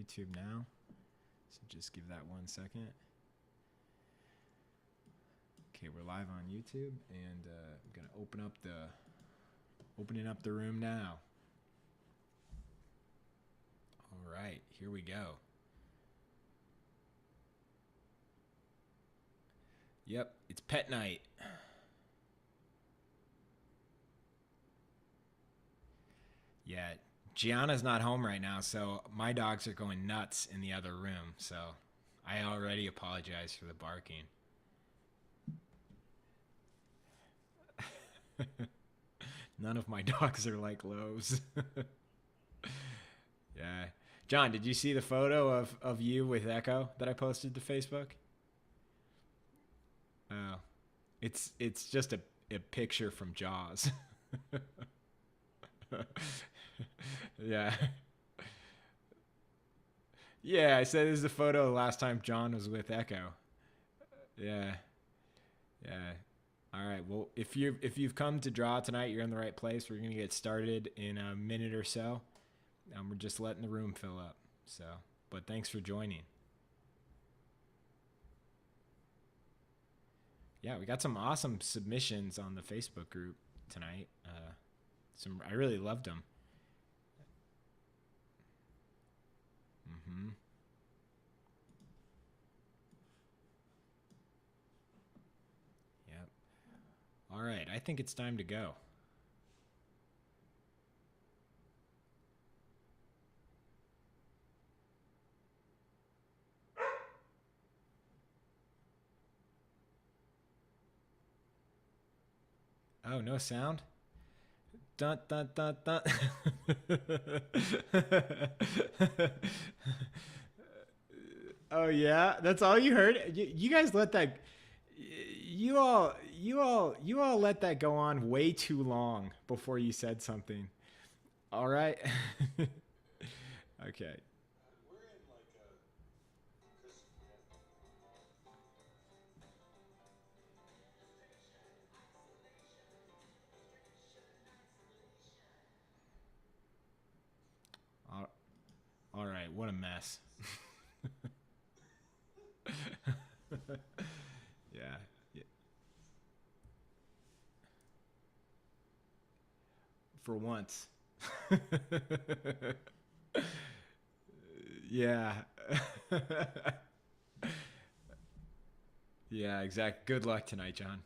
YouTube now. So just give that 1 second. Okay, we're live on YouTube, and I'm gonna opening up the room now. All right, here we go. Yep, it's pet night. Yeah, Gianna's not home right now, so my dogs are going nuts in the other room. So I already apologize for the barking. None of my dogs are like Lowe's. Yeah. John, did you see the photo of you with Echo that I posted to Facebook? Oh, it's just a picture from Jaws. Yeah. Yeah, I said this is a photo the last time John was with Echo. Yeah. Yeah. All right. Well, if you've come to draw tonight, you're in the right place. We're gonna get started in a minute or so. We're just letting the room fill up. So, but thanks for joining. Yeah, we got some awesome submissions on the Facebook group tonight. I really loved them. Yep. All right, I think it's time to go. Oh, no sound? Dun, dun, dun, dun. Oh yeah, that's all you heard. You guys let that. You all let that go on way too long before you said something. All right. Okay. All right. What a mess. Yeah. For once. Yeah. Yeah, exact. Good luck tonight, John.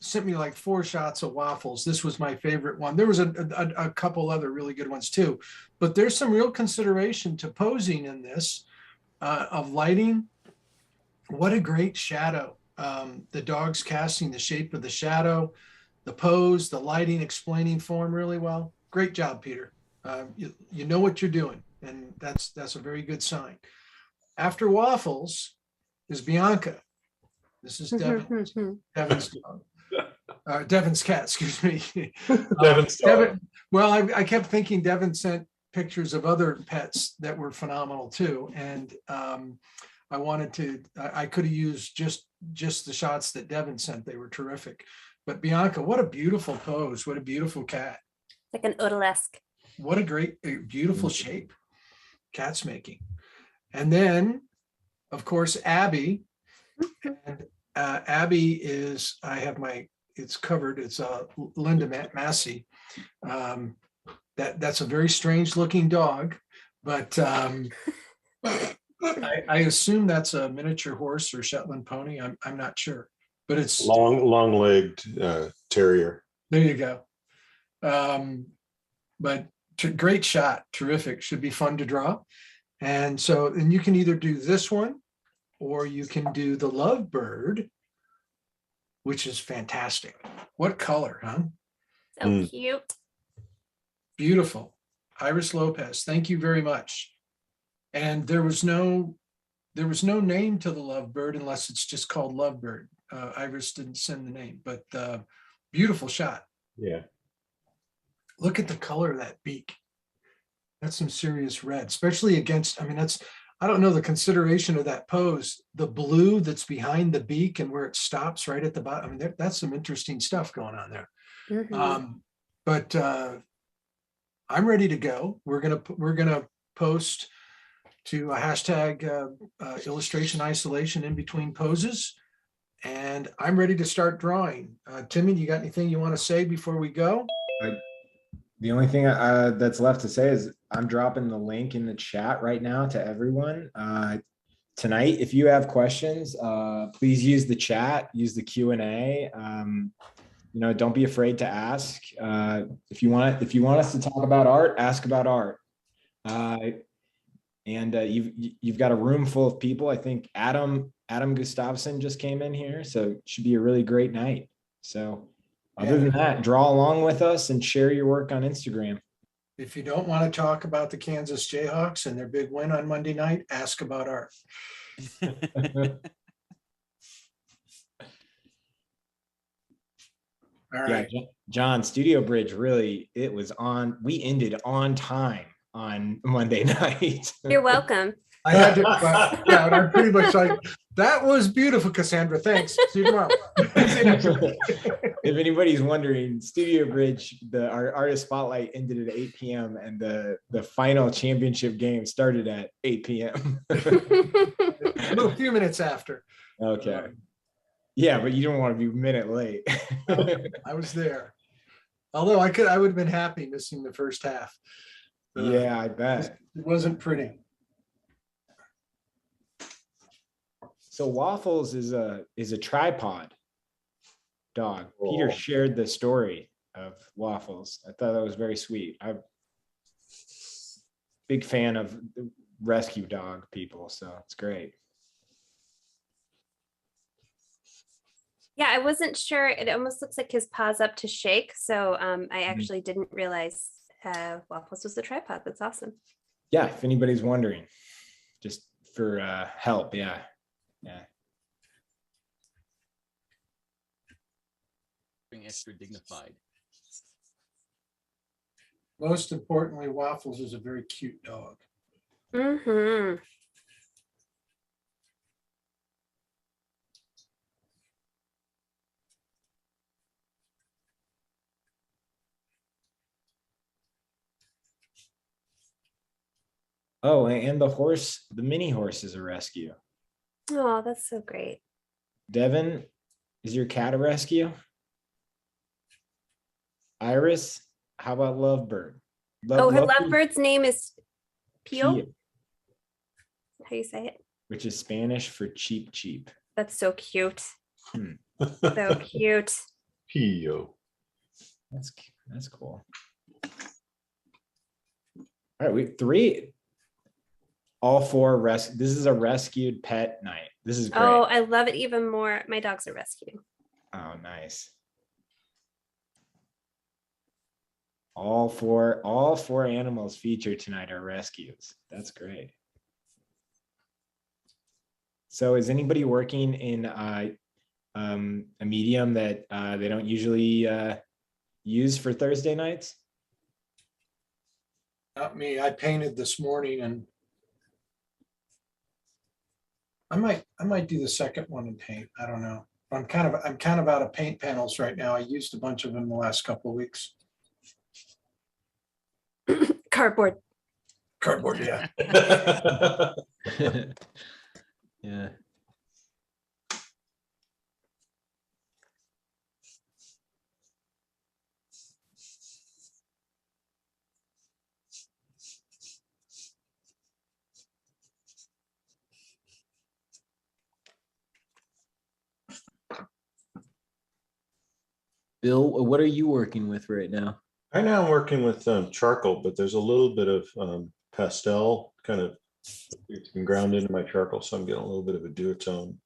Sent me like 4 shots of waffles. This was my favorite one. There was a couple other really good ones too, but there's some real consideration to posing in this, of lighting. What a great shadow. The dog's casting the shape of the shadow, the pose, the lighting, explaining form really well. Great job, Peter. You know what you're doing, and that's a very good sign. After waffles is Bianca. This is Devin's dog. Devin's cat, excuse me. Devin, well, I kept thinking Devin sent pictures of other pets that were phenomenal too. And I could have used just the shots that Devin sent. They were terrific. But Bianca, what a beautiful pose. What a beautiful cat. Like an odalisque. What a great, beautiful shape cat's making. And then, of course, Abby. And Abby is, it's covered. It's Linda Massey. That's a very strange looking dog, but I assume that's a miniature horse or Shetland pony. I'm not sure, but it's Long-legged terrier. there you go. But great shot, terrific. Should be fun to draw. And so, and you can either do this one or you can do the lovebird, which is fantastic. What color, huh? So cute. Beautiful. Iris Lopez, thank you very much. And there was no name to the lovebird unless it's just called lovebird. Iris didn't send the name, but beautiful shot. Yeah. Look at the color of that beak. That's some serious red, especially against, I mean, I don't know the consideration of that pose, the blue that's behind the beak and where it stops right at the bottom. I mean, that's some interesting stuff going on there. But I'm ready to go. We're gonna post to a hashtag illustration isolation in between poses. And I'm ready to start drawing. Timmy, you got anything you want to say before we go? The only thing that's left to say is I'm dropping the link in the chat right now to everyone. Tonight, if you have questions, please use the chat, use the Q&A. Don't be afraid to ask. If you want us to talk about art, ask about art. You've got a room full of people. I think Adam Gustafson just came in here, so it should be a really great night. So other than that, draw along with us and share your work on Instagram. If you don't want to talk about the Kansas Jayhawks and their big win on Monday night, ask about art. All right. Yeah, John, Studio Bridge really, we ended on time on Monday night. You're welcome. I had to, yeah, and I'm pretty much like, that was beautiful, Cassandra. Thanks. See you tomorrow. If anybody's wondering, Studio Bridge, our artist spotlight ended at 8 p.m. and the final championship game started at 8 p.m. A few minutes after. Okay. Yeah, but you don't want to be a minute late. I was there. Although I would have been happy missing the first half. Yeah, I bet. It wasn't pretty. So Waffles is a tripod dog. Peter shared the story of Waffles. I thought that was very sweet. I'm a big fan of rescue dog people, so it's great. Yeah, I wasn't sure. It almost looks like his paws up to shake. So I actually didn't realize Waffles was the tripod. That's awesome. Yeah, if anybody's wondering, just for help. Yeah. Being extra dignified. Most importantly, Waffles is a very cute dog. Mm-hmm. Oh, and the mini horse is a rescue. Oh, that's so great. Devin, is your cat a rescue? Iris, how about Lovebird? Her lovebird's name is Pio. Pio, How you say it? which is Spanish for cheap. That's so cute. So cute. Pio. That's cool. All right, all four this is a rescued pet night. This is great. Oh, I love it even more. My dog's a rescue. Oh, nice. All four animals featured tonight are rescues. That's great. So is anybody working in a medium that they don't usually use for Thursday nights? Not me. I painted this morning, and I might do the second one in paint. I don't know. I'm kind of out of paint panels right now. I used a bunch of them the last couple of weeks. Cardboard. Yeah. Yeah. Bill, what are you working with right now? Right now I'm working with charcoal, but there's a little bit of pastel kind of, it's been ground into my charcoal, so I'm getting a little bit of a duotone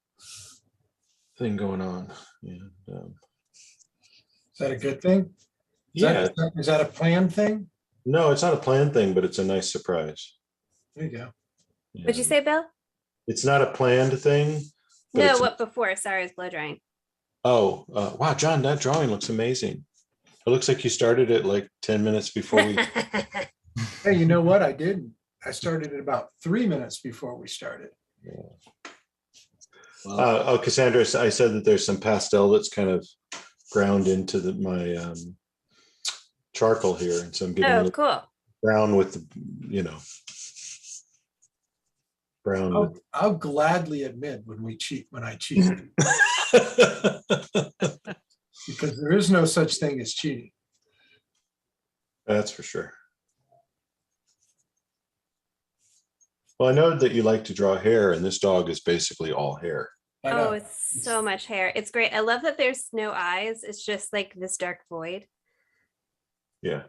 thing going on. And, Is that a good thing? yeah, Is that a planned thing? no, it's not a planned thing, but it's a nice surprise. There you go. What'd you Yeah. say, Bill? It's not a planned thing. But No, it's what before? Sorry, it's blow drying. Oh, wow, John, that drawing looks amazing. It looks like you started it like 10 minutes before we. Hey, you know what? I didn't. I started it about 3 minutes before we started. Well, Cassandra, I said that there's some pastel that's kind of ground into my charcoal here, and so I'm getting a Oh, little cool. brown with the, brown. I'll gladly admit when I cheat, because there is no such thing as cheating. That's for sure. Well, I know that you like to draw hair, and this dog is basically all hair. I know. Oh, it's so much hair. It's great. I love that there's no eyes. It's just like this dark void, Yeah.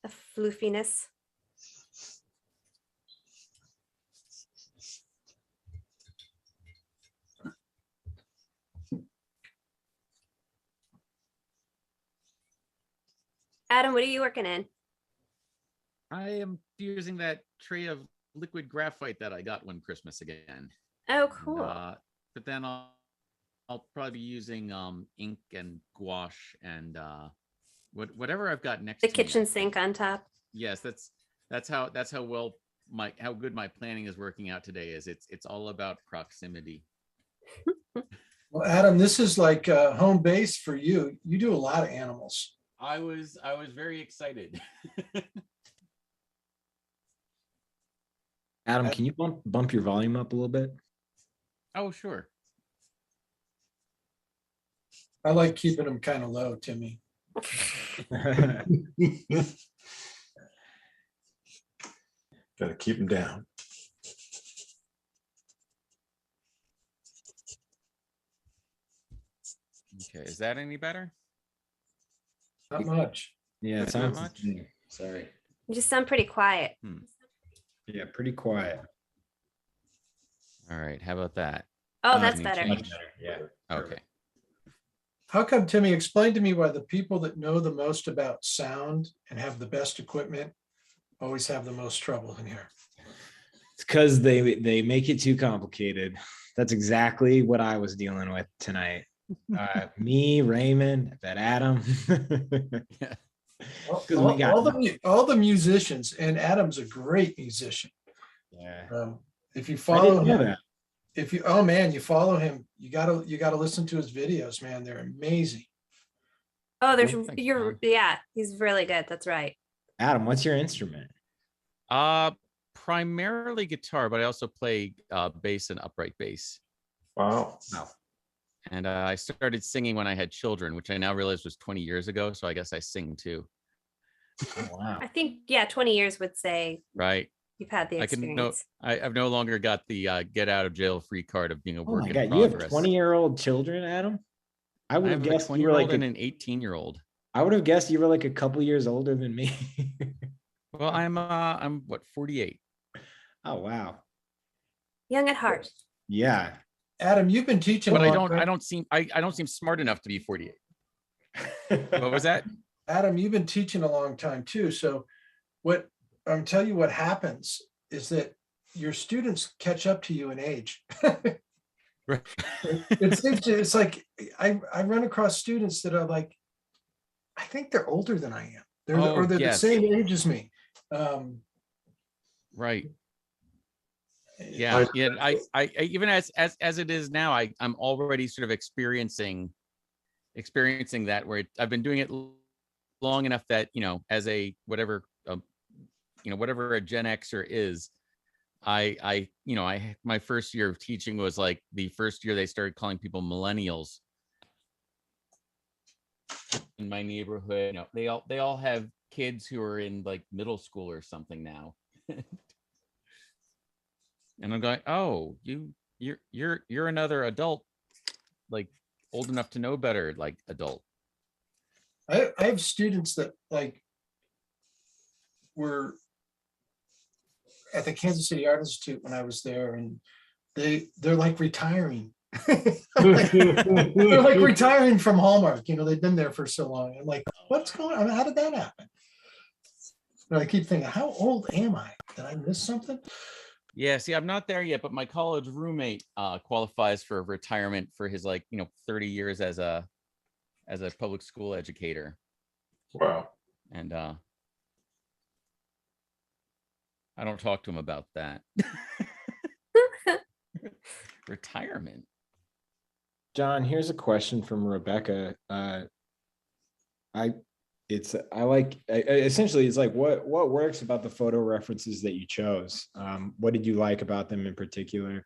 a floofiness. Adam, what are you working in? I am using that tray of liquid graphite that I got one Christmas again. Oh, And, cool. but then I'll probably be using ink and gouache and whatever I've got next The to me, I kitchen think. sink on top. Yes, that's how well how good my planning is working out today. Is it's all about proximity. Well, Adam, this is like home base for you. You do a lot of animals. I was very excited. Adam, can you bump your volume up a little bit? Oh, sure. I like keeping them kind of low, Timmy. Got to keep them down. Okay, is that any better? Not much. Yeah, it That's not sounds much. the same. Sorry. You just sound pretty quiet. Yeah, pretty quiet. All right, how about that? Oh, Uh, that's any better. change? Yeah. Okay. How come, Timmy, explain to me why the people that know the most about sound and have the best equipment always have the most trouble in here? It's because they make it too complicated. That's exactly what I was dealing with tonight. Me, Raymond, that Adam. we got- All the musicians, and Adam's a great musician. Yeah. If you I follow didn't know him, that. you follow him, you gotta listen to his videos, man. They're amazing. Oh, there's Thanks, you're Tom. yeah, he's really good. That's right. Adam, what's your instrument? Primarily guitar, but I also play bass and upright bass. Wow. And I started singing when I had children, which I now realize was 20 years ago. So I guess I sing too. Oh, wow. I think 20 years would say Right. you've had the I can no, experience. I've no longer got the get out of jail free card of being a Oh work my in God, you have progress. 20-year-old children, Adam? I I would have have a guessed you were 20-year-old like and an 18-year-old. I would have guessed you were like a couple years older than me. Well, I'm what, 48. Oh wow. Young at heart. Yeah. Adam, you've been teaching. But a I long don't time. I don't seem smart enough to be 48. What was that? Adam, you've been teaching a long time too. So what I'm telling you, what happens is that your students catch up to you in age. Right. It's like I run across students that are like, I think they're older than I am. They're Oh, the yes. same age as me. Right. Yeah. Yeah. I even as it is now, I'm already sort of experiencing that where I've been doing it long enough that, as a whatever a Gen Xer is, I my first year of teaching was like the first year they started calling people millennials in my neighborhood. They all have kids who are in like middle school or something now. And I'm going, oh, you're another adult, like old enough to know better, like adult. I have students that like were at the Kansas City Art Institute when I was there, and they're like retiring. They're like retiring from Hallmark. You know, they've been there for so long. I'm like, what's going on? How did that happen? And I keep thinking, how old am I? Did I miss something? Yeah, see, I'm not there yet, but my college roommate qualifies for retirement for his 30 years as a public school educator. Wow. And I don't talk to him about that. Retirement. John, here's a question from Rebecca. Essentially it's like what works about the photo references that you chose? What did you like about them in particular?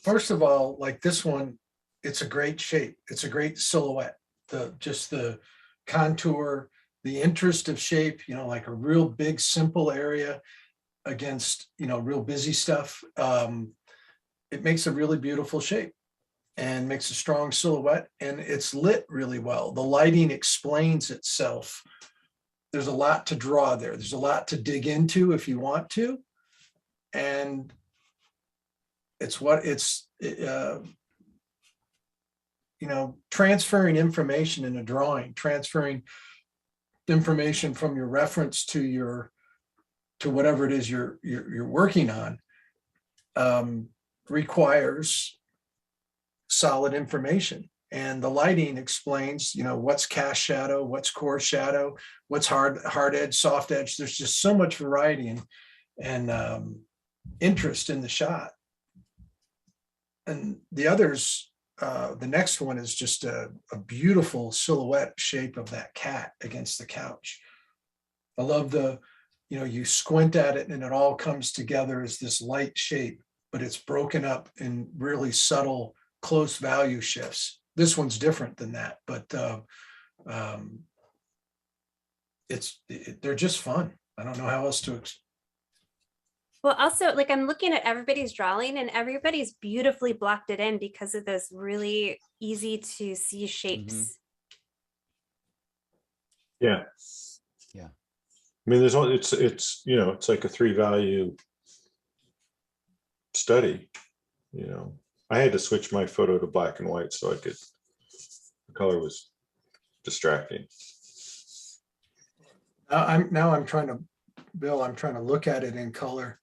First of all, like this one, it's a great shape. It's a great silhouette. Just the contour, the interest of shape, you know, like a real big, simple area against, you know, real busy stuff. It makes a really beautiful shape and makes a strong silhouette, and it's lit really well. The lighting explains itself. There's a lot to draw there. There's a lot to dig into if you want to. And it's you know, transferring information in a drawing, transferring information from your reference to whatever it is you're working on, requires solid information. And the lighting explains, you know, what's cast shadow, what's core shadow, what's hard edge, soft edge. There's just so much variety and interest in the shot. And the others, the next one is just a beautiful silhouette shape of that cat against the couch. I love you know, you squint at it and it all comes together as this light shape, but it's broken up in really subtle, close value shifts. This one's different than that, but they're just fun. I don't know how else to. Well, also, like I'm looking at everybody's drawing and everybody's beautifully blocked it in because of those really easy to see shapes. Yeah. Yeah. I mean, it's you know, it's like a 3-value study. You know, I had to switch my photo to black and white so the color was distracting. Now I'm trying to, Bill, I'm trying to look at it in color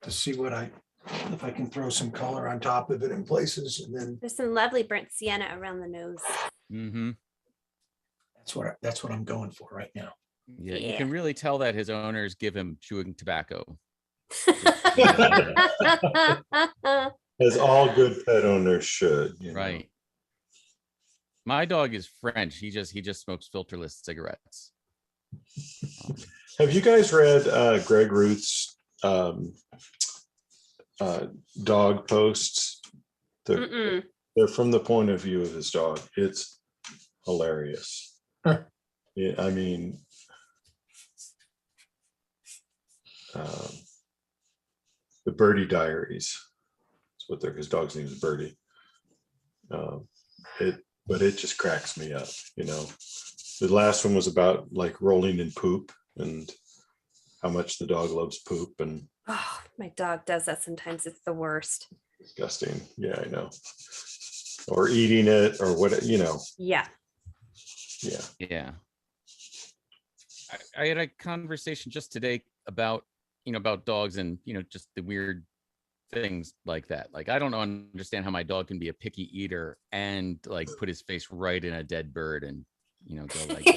to see if I can throw some color on top of it in places, and then There's some lovely burnt sienna around the nose. Mm-hmm. that's what I'm going for right now. Yeah, you can really tell that his owners give him chewing tobacco. As all good pet owners should, you know. Right. My dog is French. He just smokes filterless cigarettes. Have you guys read Greg Ruth's dog posts? They're from the point of view of his dog. It's hilarious. Yeah, I mean, the Birdie Diaries. That's what his dog's name is, Birdie. But it just cracks me up, you know. The last one was about like rolling in poop and how much the dog loves poop, and Oh, my dog does that sometimes. It's the worst. disgusting. Yeah, I know. Or eating it or what, you know. Yeah. Yeah. Yeah. I had a conversation just today about dogs and, just the weird things like that. Like, I don't understand how my dog can be a picky eater and like put his face right in a dead bird and, go like,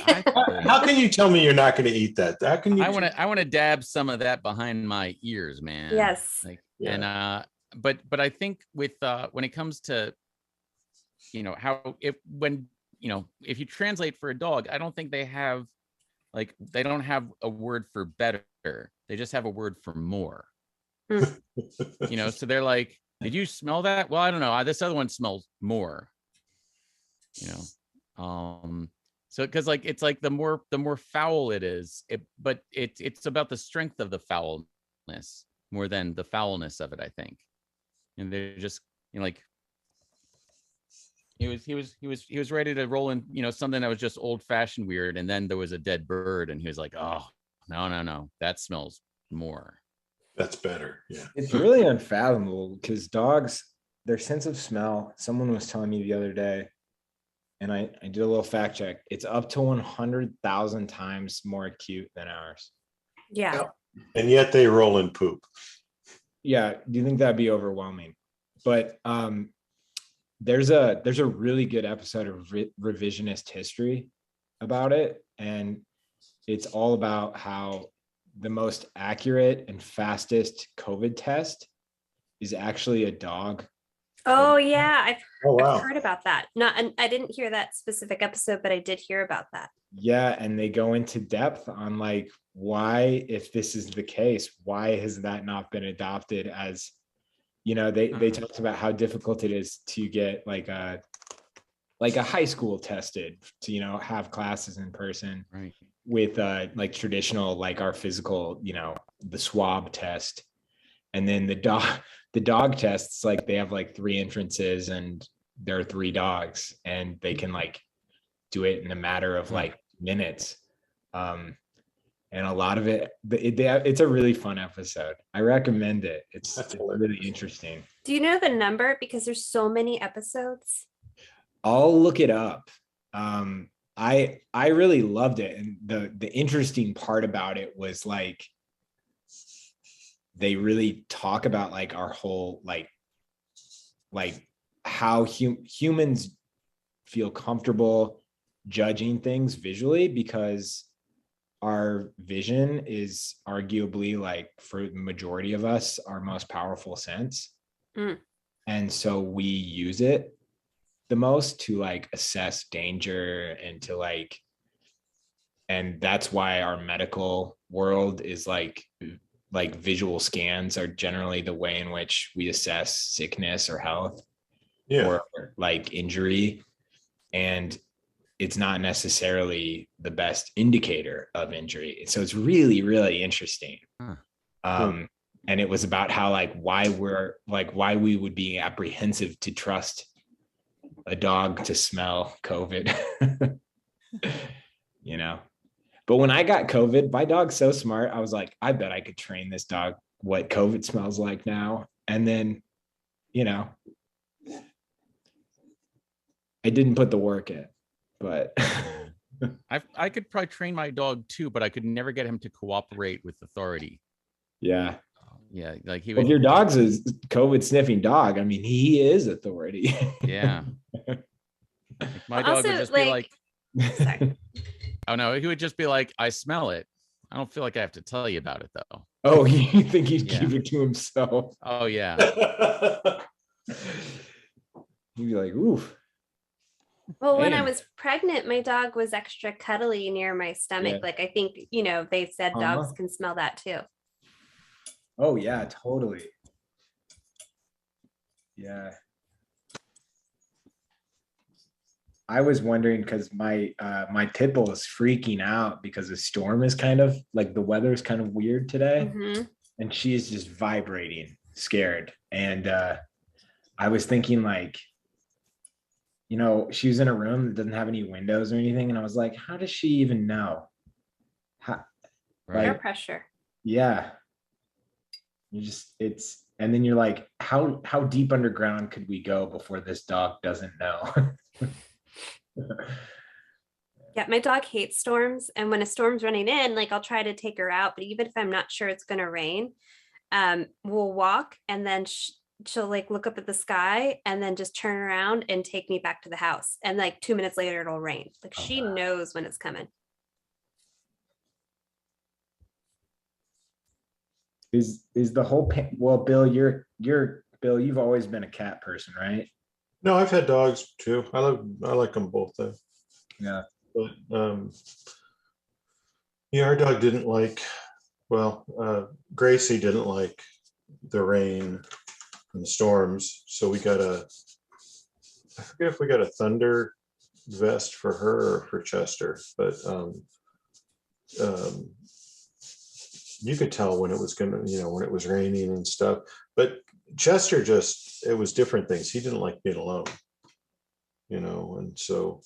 how can you tell me you're not going to eat that? How can you? I want to dab some of that behind my ears, man. Yes. Like, yeah. And, but I think with, when it comes to, how, if you translate for a dog, I don't think they don't have a word for better. They just have a word for more. So they're like, did you smell that? Well, I don't know. This other one smells more. So because it's like the more foul it is, but it's about the strength of the foulness more than the foulness of it, I think. And they're just like, He was ready to roll in, something that was just old fashioned weird. And then there was a dead bird, and he was like, oh, no, that smells more. That's better. Yeah. It's really unfathomable because dogs, their sense of smell, someone was telling me the other day, and I did a little fact check. It's up to 100,000 times more acute than ours. Yeah. Yep. And yet they roll in poop. Yeah. Do you think that'd be overwhelming? But there's a really good episode of revisionist history about it. And it's all about how the most accurate and fastest COVID test is actually a dog. Oh yeah, I've Oh, wow. heard about that. And I didn't hear that specific episode, but I did hear about that. Yeah, and they go into depth on like why, if this is the case, why has that not been adopted as, they talked about how difficult it is to get like a high school tested to, have classes in person, Right. with like traditional, like our physical, the swab test. And then the dog tests, like they have like 3 entrances and there are 3 dogs, and they can like do it in a matter of like minutes. And a lot of it's a really fun episode. I recommend it. It's really interesting. Do you know the number? Because there's so many episodes. I'll look it up. I really loved it. And the interesting part about it was like, they really talk about like our whole, like how humans feel comfortable judging things visually, because our vision is arguably, like, for the majority of us, our most powerful sense. And so we use it the most to like assess danger and to like, and that's why our medical world is like visual scans are generally the way in which we assess sickness or health, or like injury. And it's not necessarily the best indicator of injury. So it's really, really interesting. And it was about how like why we would be apprehensive to trust a dog to smell COVID. But when I got COVID, my dog's so smart. I was like, I bet I could train this dog what COVID smells like now. And then, I didn't put the work in, but I could probably train my dog too, but I could never get him to cooperate with authority. Yeah. Yeah. Like he Well, if your dog's a COVID sniffing dog, I mean, he is authority. Yeah. Like my dog would just be like, sorry. oh no, he would just be like, I smell it. I don't feel like I have to tell you about it though. Oh, you think he'd keep it to himself? Oh yeah. He'd be like, oof. Well, when I was pregnant, my dog was extra cuddly near my stomach. Yeah. Like I think, they said dogs can smell that too. Oh yeah, totally. Yeah. I was wondering because my pit bull is freaking out because the storm is kind of like, the weather is kind of weird today, and she is just vibrating, scared. And I was thinking like, she was in a room that doesn't have any windows or anything, and I was like, how does she even know? Air pressure. Yeah. And then you're like, how deep underground could we go before this dog doesn't know? Yeah, my dog hates storms, and when a storm's running in, like I'll try to take her out, but even if I'm not sure it's going to rain, we'll walk, and then she'll like look up at the sky and then just turn around and take me back to the house, and like 2 minutes later it'll rain. Like she knows when it's coming. Is the whole well, Bill, Bill, you've always been a cat person, right? No, I've had dogs too. I like them both though. Yeah. But our dog didn't like, Gracie didn't like the rain and the storms. So I forget if we got a thunder vest for her or for Chester, but you could tell when it was when it was raining and stuff. But Chester it was different things. He didn't like being alone. and so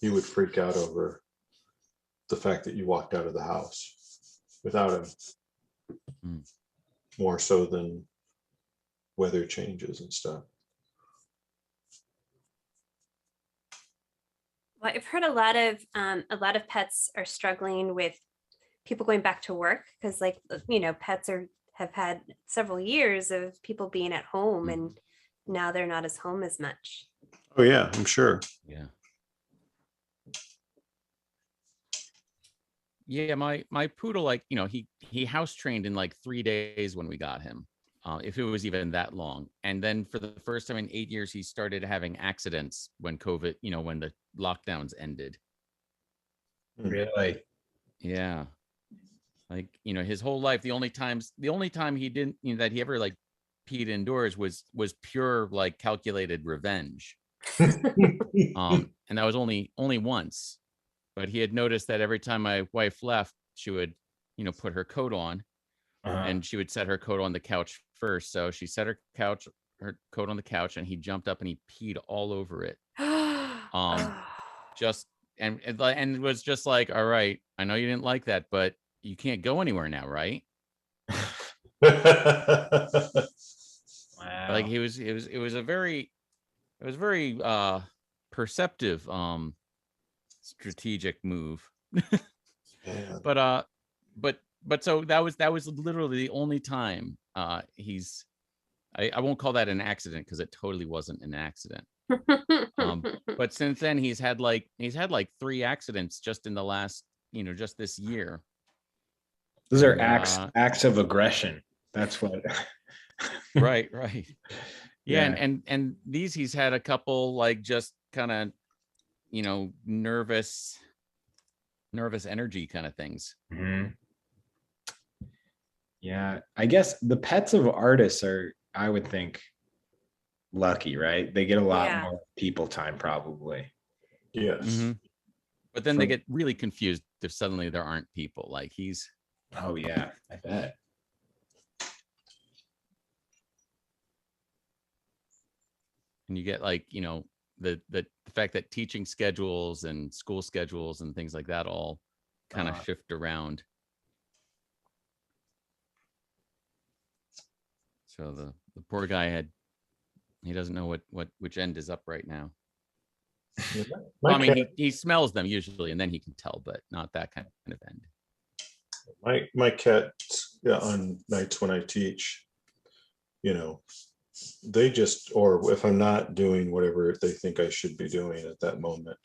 he would freak out over the fact that you walked out of the house without him, more so than weather changes and stuff. Well, I've heard a lot of pets are struggling with people going back to work because, like, pets have had several years of people being at home, and now they're not as home as much. Oh yeah, I'm sure. Yeah. Yeah, my poodle, like, he house trained in like 3 days when we got him, if it was even that long. And then for the first time in 8 years, he started having accidents when COVID, when the lockdowns ended. Really? Yeah. Like, his whole life, the only time he didn't, that he ever like peed indoors was pure like calculated revenge. And that was only once. But he had noticed that every time my wife left, she would, put her coat on, and she would set her coat on the couch first. So she set her coat on the couch, and he jumped up and he peed all over it. Just and it was just like, all right, I know you didn't like that, but you can't go anywhere now, right? Wow. Like it was a very perceptive strategic move. Yeah. But so that was literally the only time I won't call that an accident, because it totally wasn't an accident. But since then he's had like 3 accidents just in the last, just this year. Those are acts of aggression. That's what. Right. Yeah. Yeah. And these, he's had a couple like just kind of, nervous energy kind of things. Mhm. Yeah, I guess the pets of artists are, I would think, lucky, right? They get a lot more people time, probably. Yes. Mm-hmm. But then they get really confused if suddenly there aren't people. Like he's. Oh yeah, I bet. And you get like, the fact that teaching schedules and school schedules and things like that all kind of shift around. So the poor guy he doesn't know which end is up right now. Well, I mean, he smells them usually, and then he can tell, but not that kind of end. My cat, on nights when I teach, they just, or if I'm not doing whatever they think I should be doing at that moment,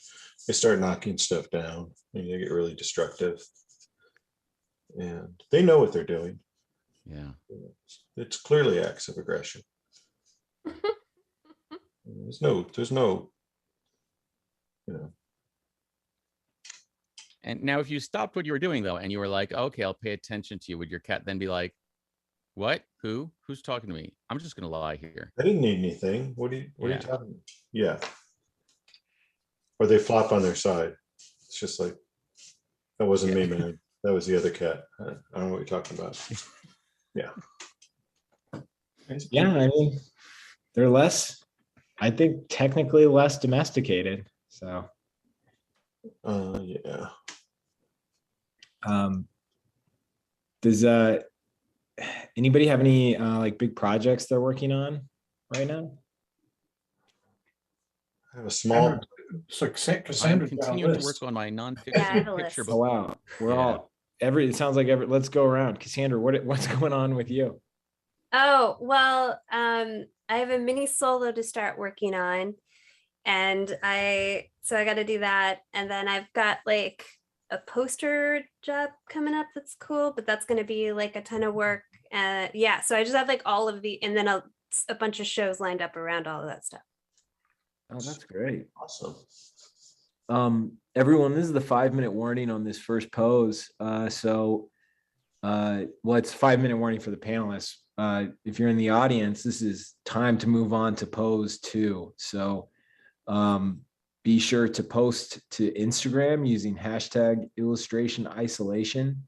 they start knocking stuff down, and they get really destructive. And they know what they're doing. Yeah. It's clearly acts of aggression. There's no, And now if you stopped what you were doing though, and you were like, okay, I'll pay attention to you, would your cat then be like, what? Who's talking to me? I'm just gonna lie here. I didn't need anything. What are you talking about? Yeah. Or they flop on their side. It's just like, that wasn't me, man. That was the other cat. I don't know what you're talking about. Yeah. Yeah, I mean, they're less, I think, technically less domesticated. So. Yeah. Does anybody have any like big projects they're working on right now? I have a small. I'm continuing to work on my nonfiction picture book. Oh wow, we're all it sounds like let's go around. Cassandra, what's going on with you? Oh, well, I have a mini solo to start working on, and I got to do that, and then I've got like a poster job coming up that's cool, but that's going to be like a ton of work. So I just have like all of and then a bunch of shows lined up around all of that stuff. Oh, that's great. Awesome. Everyone, this is the 5-minute warning on this first pose. It's 5-minute warning for the panelists. If you're in the audience, this is time to move on to pose 2. So be sure to post to Instagram using hashtag illustration isolation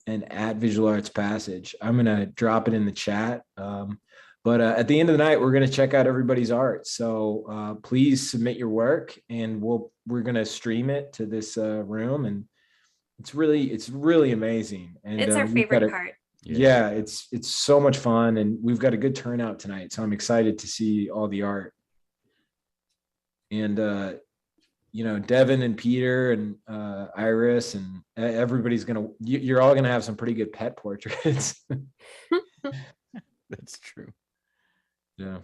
and @visual arts passage. I'm going to drop it in the chat. But at the end of the night, we're going to check out everybody's art. So please submit your work, and we're going to stream it to this room, and it's really amazing. And It's our we've got favorite part. yeah, it's so much fun, and we've got a good turnout tonight. So I'm excited to see all the art. And Devin and Peter and Iris and everybody's you're all gonna have some pretty good pet portraits. That's true. Yeah.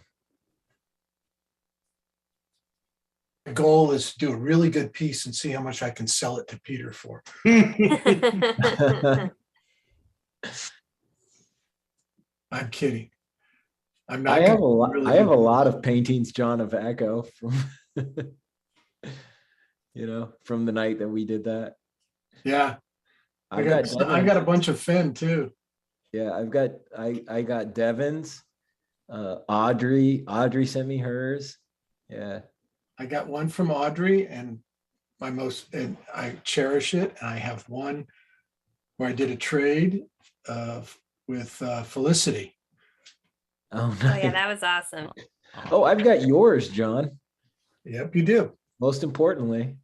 The goal is to do a really good piece and see how much I can sell it to Peter for. I'm kidding. I'm not. I have a lot. Really I have a good. lot of paintings, John, of Echo from, from the night that we did that. Yeah, I I've got a bunch of Finn too. Yeah, I got Devin's. Audrey sent me hers. Yeah. I got one from Audrey, and and I cherish it. And I have one where I did a trade with Felicity. Oh, Oh nice. yeah, that was awesome. Oh, I've got yours, John. Yep, you do. Most importantly.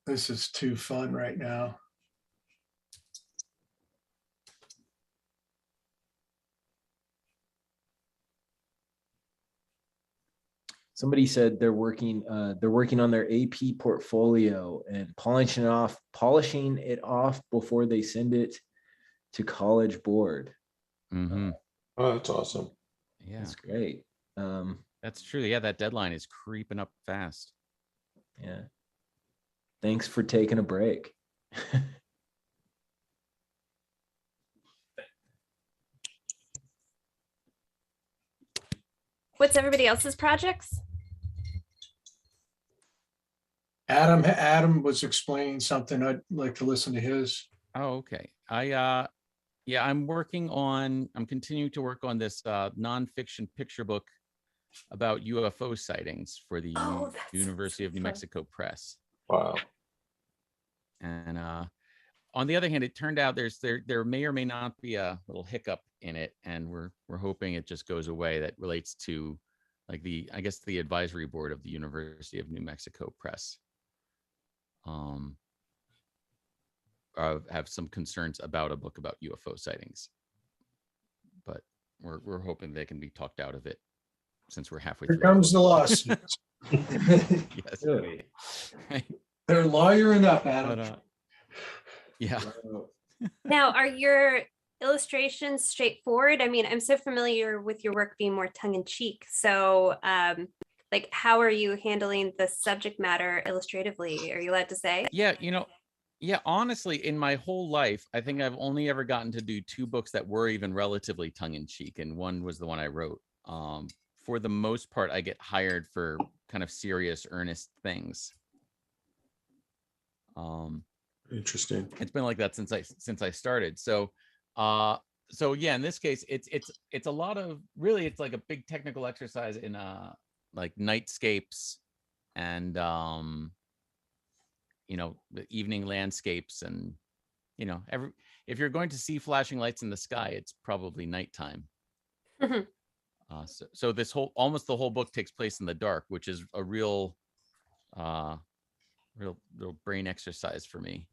This is too fun right now. Somebody said they're working on their AP portfolio and polishing it off before they send it to College Board. Mm-hmm. Oh, that's awesome. Yeah, That's great. that's true. Yeah, that deadline is creeping up fast. Yeah. Thanks for taking a break. What's everybody else's projects? Adam was explaining something. I'd like to listen to his. Oh, okay. I'm continuing to work on this nonfiction picture book about UFO sightings for the Oh, that's University of New fun. Mexico Press. Wow. And on the other hand, it turned out there may or may not be a little hiccup in it, and we're hoping it just goes away. That relates to like the advisory board of the University of New Mexico Press. Have some concerns about a book about UFO sightings, but we're hoping they can be talked out of it since we're halfway Here through. comes the lawsuit. Yes. Really? They're lawyering up, Adam. But, yeah. Now, are your illustrations straightforward? I mean, I'm so familiar with your work being more tongue-in-cheek. So, like, how are you handling the subject matter illustratively? Are you allowed to say? Yeah, honestly, in my whole life, I think I've only ever gotten to do 2 books that were even relatively tongue-in-cheek, and one was the one I wrote. For the most part, I get hired for kind of serious, earnest things. Interesting. It's been like that since I started. So yeah, in this case, it's a lot of really, it's like a big technical exercise in like nightscapes and the evening landscapes, and if you're going to see flashing lights in the sky, it's probably nighttime. So this almost the whole book takes place in the dark, which is a real brain exercise for me.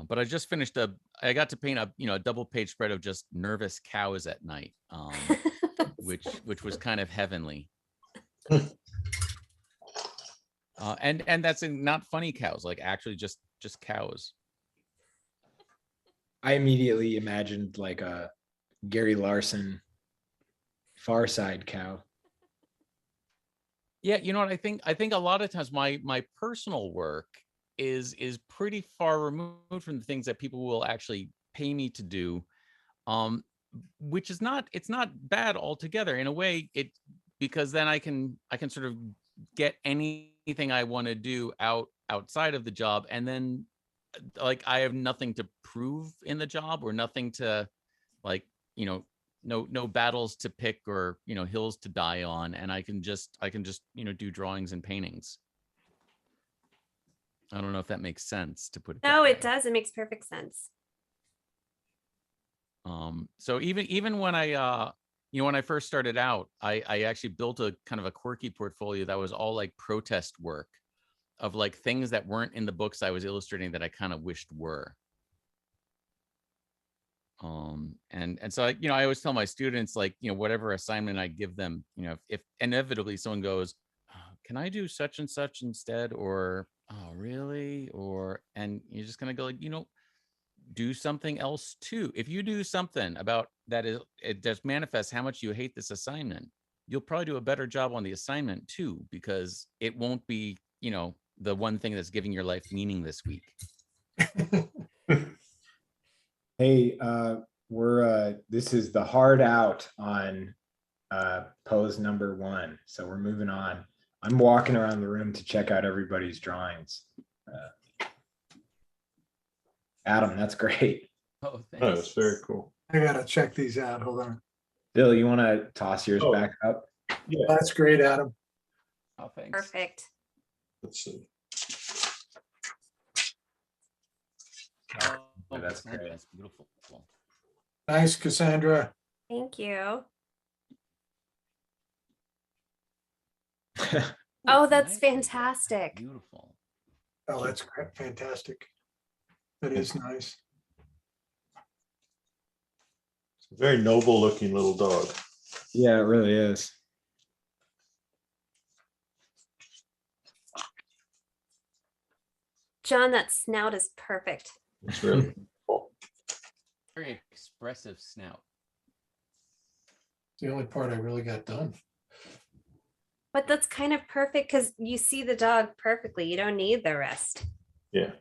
But I just finished I got to paint a double page spread of just nervous cows at night, which was kind of heavenly. And that's not funny cows, like actually just cows. I immediately imagined like a Gary Larson Far Side cow. Yeah, you know what I think a lot of times my personal work is pretty far removed from the things that people will actually pay me to do, which is it's not bad altogether in a way, because then I can sort of get anything I want to do outside of the job, and then like I have nothing to prove in the job, or nothing to like no battles to pick or, hills to die on. And I can just, do drawings and paintings. I don't know if that makes sense to put it. No, that it way. does. It makes perfect sense. So even when I, when I first started out, I actually built a kind of a quirky portfolio that was all like protest work of like things that weren't in the books I was illustrating that I kind of wished were. And so I always tell my students, like, whatever assignment I give them, if inevitably someone goes, "Oh, can I do such and such instead?" Or, "Oh, really?" And you're just gonna go like, do something else too. If you do something about that, it just manifests how much you hate this assignment, you'll probably do a better job on the assignment too, because it won't be, the one thing that's giving your life meaning this week. Hey, this is the hard out on pose number 1. So we're moving on. I'm walking around the room to check out everybody's drawings. Adam, that's great. Oh, thanks. Oh, that's very cool. I gotta check these out. Hold on. Bill, you want to toss yours Oh. back up? Yeah, That's great, Adam. Oh, thanks. Perfect. let's see. Oh, That's great. That's beautiful. Nice, Cassandra. Thank you. Oh, that's Nice. fantastic. Beautiful. Oh, that's great. Fantastic. That is nice. It's a very noble looking little dog. Yeah, it really is. John, that snout is perfect. It's really cool. Very expressive snout. It's the only part I really got done. But that's kind of perfect because you see the dog perfectly. You don't need the rest. Yeah.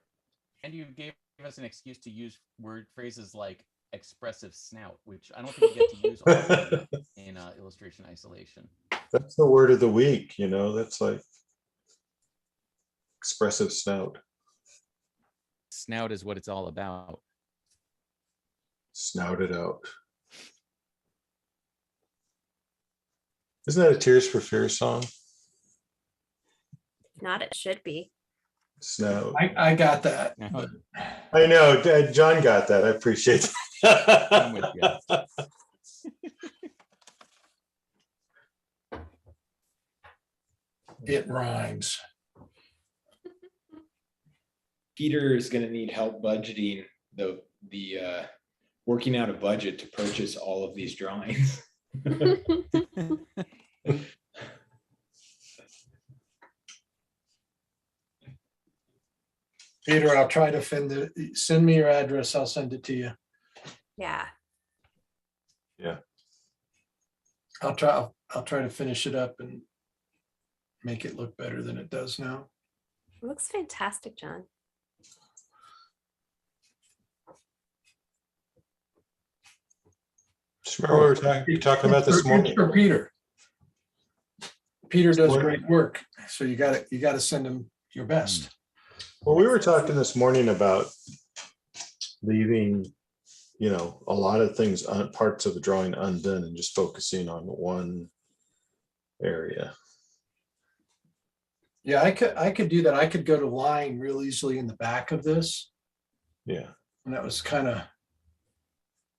And you gave us an excuse to use phrases like expressive snout, which I don't think you get to use often in illustration isolation. That's the word of the week, that's like expressive snout. Snout is what it's all about. Snout it out. Isn't that a Tears for Fears song? If not, it should be. Snout. I got that. Now, I know, John got that. I appreciate that. I'm with you. It rhymes. Peter is going to need help budgeting the working out a budget to purchase all of these drawings. Peter, I'll try to send me your address. I'll send it to you. Yeah. Yeah. I'll try to finish it up and make it look better than it does now. It looks fantastic, John. Just remember what we were talking about this morning. It's for Peter. Peter does great work, so you got to send him your best. Well, we were talking this morning about leaving, a lot of things, parts of the drawing undone and just focusing on one area. Yeah, I could do that. I could go to line real easily in the back of this. Yeah. And that was kind of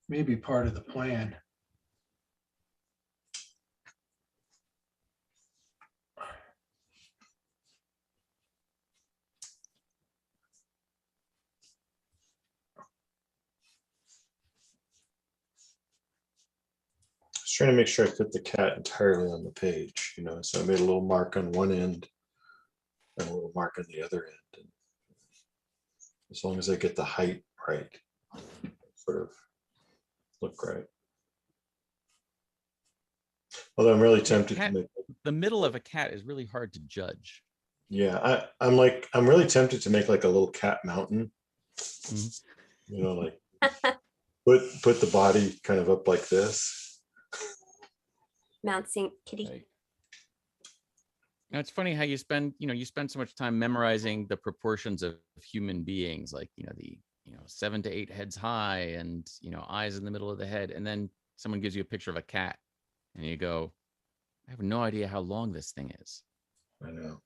maybe part of the plan. I was trying to make sure I fit the cat entirely on the page, so I made a little mark on one end and a little mark on the other end. And as long as I get the height right, sort of look right. Although I'm really tempted to make the middle of a cat is really hard to judge. Yeah, I'm really tempted to make like a little cat mountain. Like put the body kind of up like this. Mount St. Kitty. Right. Now it's funny how you spend so much time memorizing the proportions of human beings, like the 7 to 8 heads high and eyes in the middle of the head, and then someone gives you a picture of a cat and you go, I have no idea how long this thing is. I know.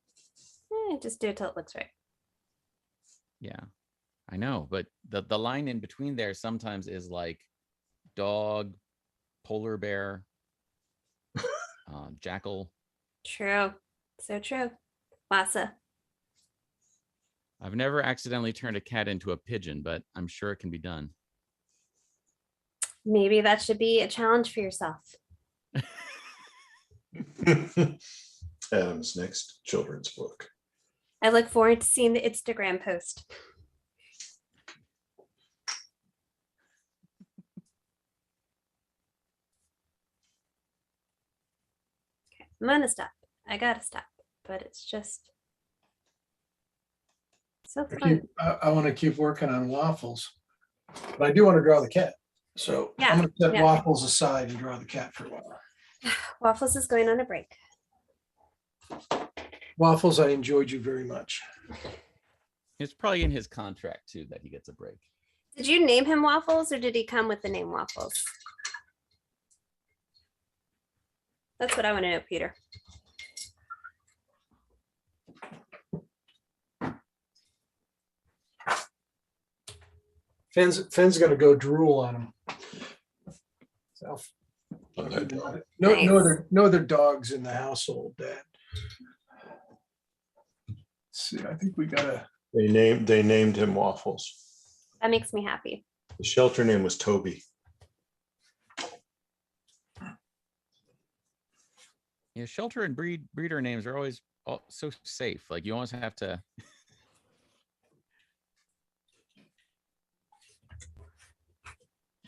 Just do it till it looks right. Yeah, I know. But the line in between there sometimes is like dog, polar bear, jackal. True. So true. Masa. I've never accidentally turned a cat into a pigeon, but I'm sure it can be done. Maybe that should be a challenge for yourself. Adam's next children's book. I look forward to seeing the Instagram post. Okay, I'm gonna stop. I gotta stop, but it's just so fun. I want to keep working on waffles, but I do want to draw the cat. So Yeah, I'm going to set yeah. waffles aside and draw the cat for a while. Waffles is going on a break. Waffles, I enjoyed you very much. It's probably in his contract too that he gets a break. Did you name him Waffles or did he come with the name Waffles? That's what I want to know, Peter. Finn's going to go drool on him. So, no other dogs in the household, Dad. Let's see, I think we gotta. They named him Waffles. That makes me happy. The shelter name was Toby. Yeah, shelter and breeder names are always so safe. Like you always have to.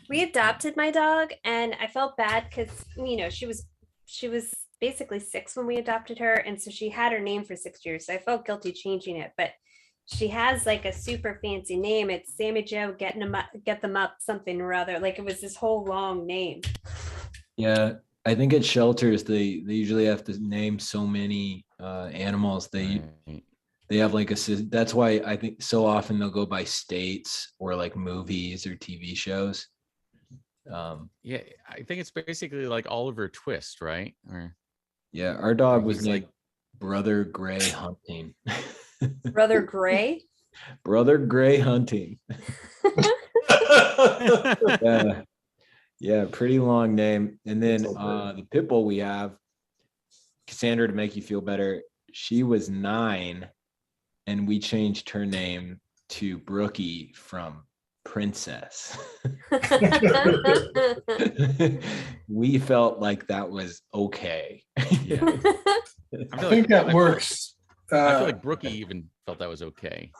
We adopted my dog and I felt bad because, you know, she was basically 6 when we adopted her. And so she had her name for 6 years. So I felt guilty changing it, but she has like a super fancy name. It's Sammy Joe get them up something or other. Like it was this whole long name. Yeah, I think at shelters they usually have to name so many animals. They have like that's why I think so often they'll go by states or like movies or TV shows. Yeah, I think it's basically like Oliver Twist, right? Or yeah, our dog was he's named like Brother Gray Hunting. Brother Gray. Brother Gray Hunting. Yeah. Yeah, pretty long name. And then the pit bull we have, Cassandra, to make you feel better, she was 9 and we changed her name to Brookie from Princess. We felt like that was okay. yeah. I think that works. I feel like Brookie even felt that was okay.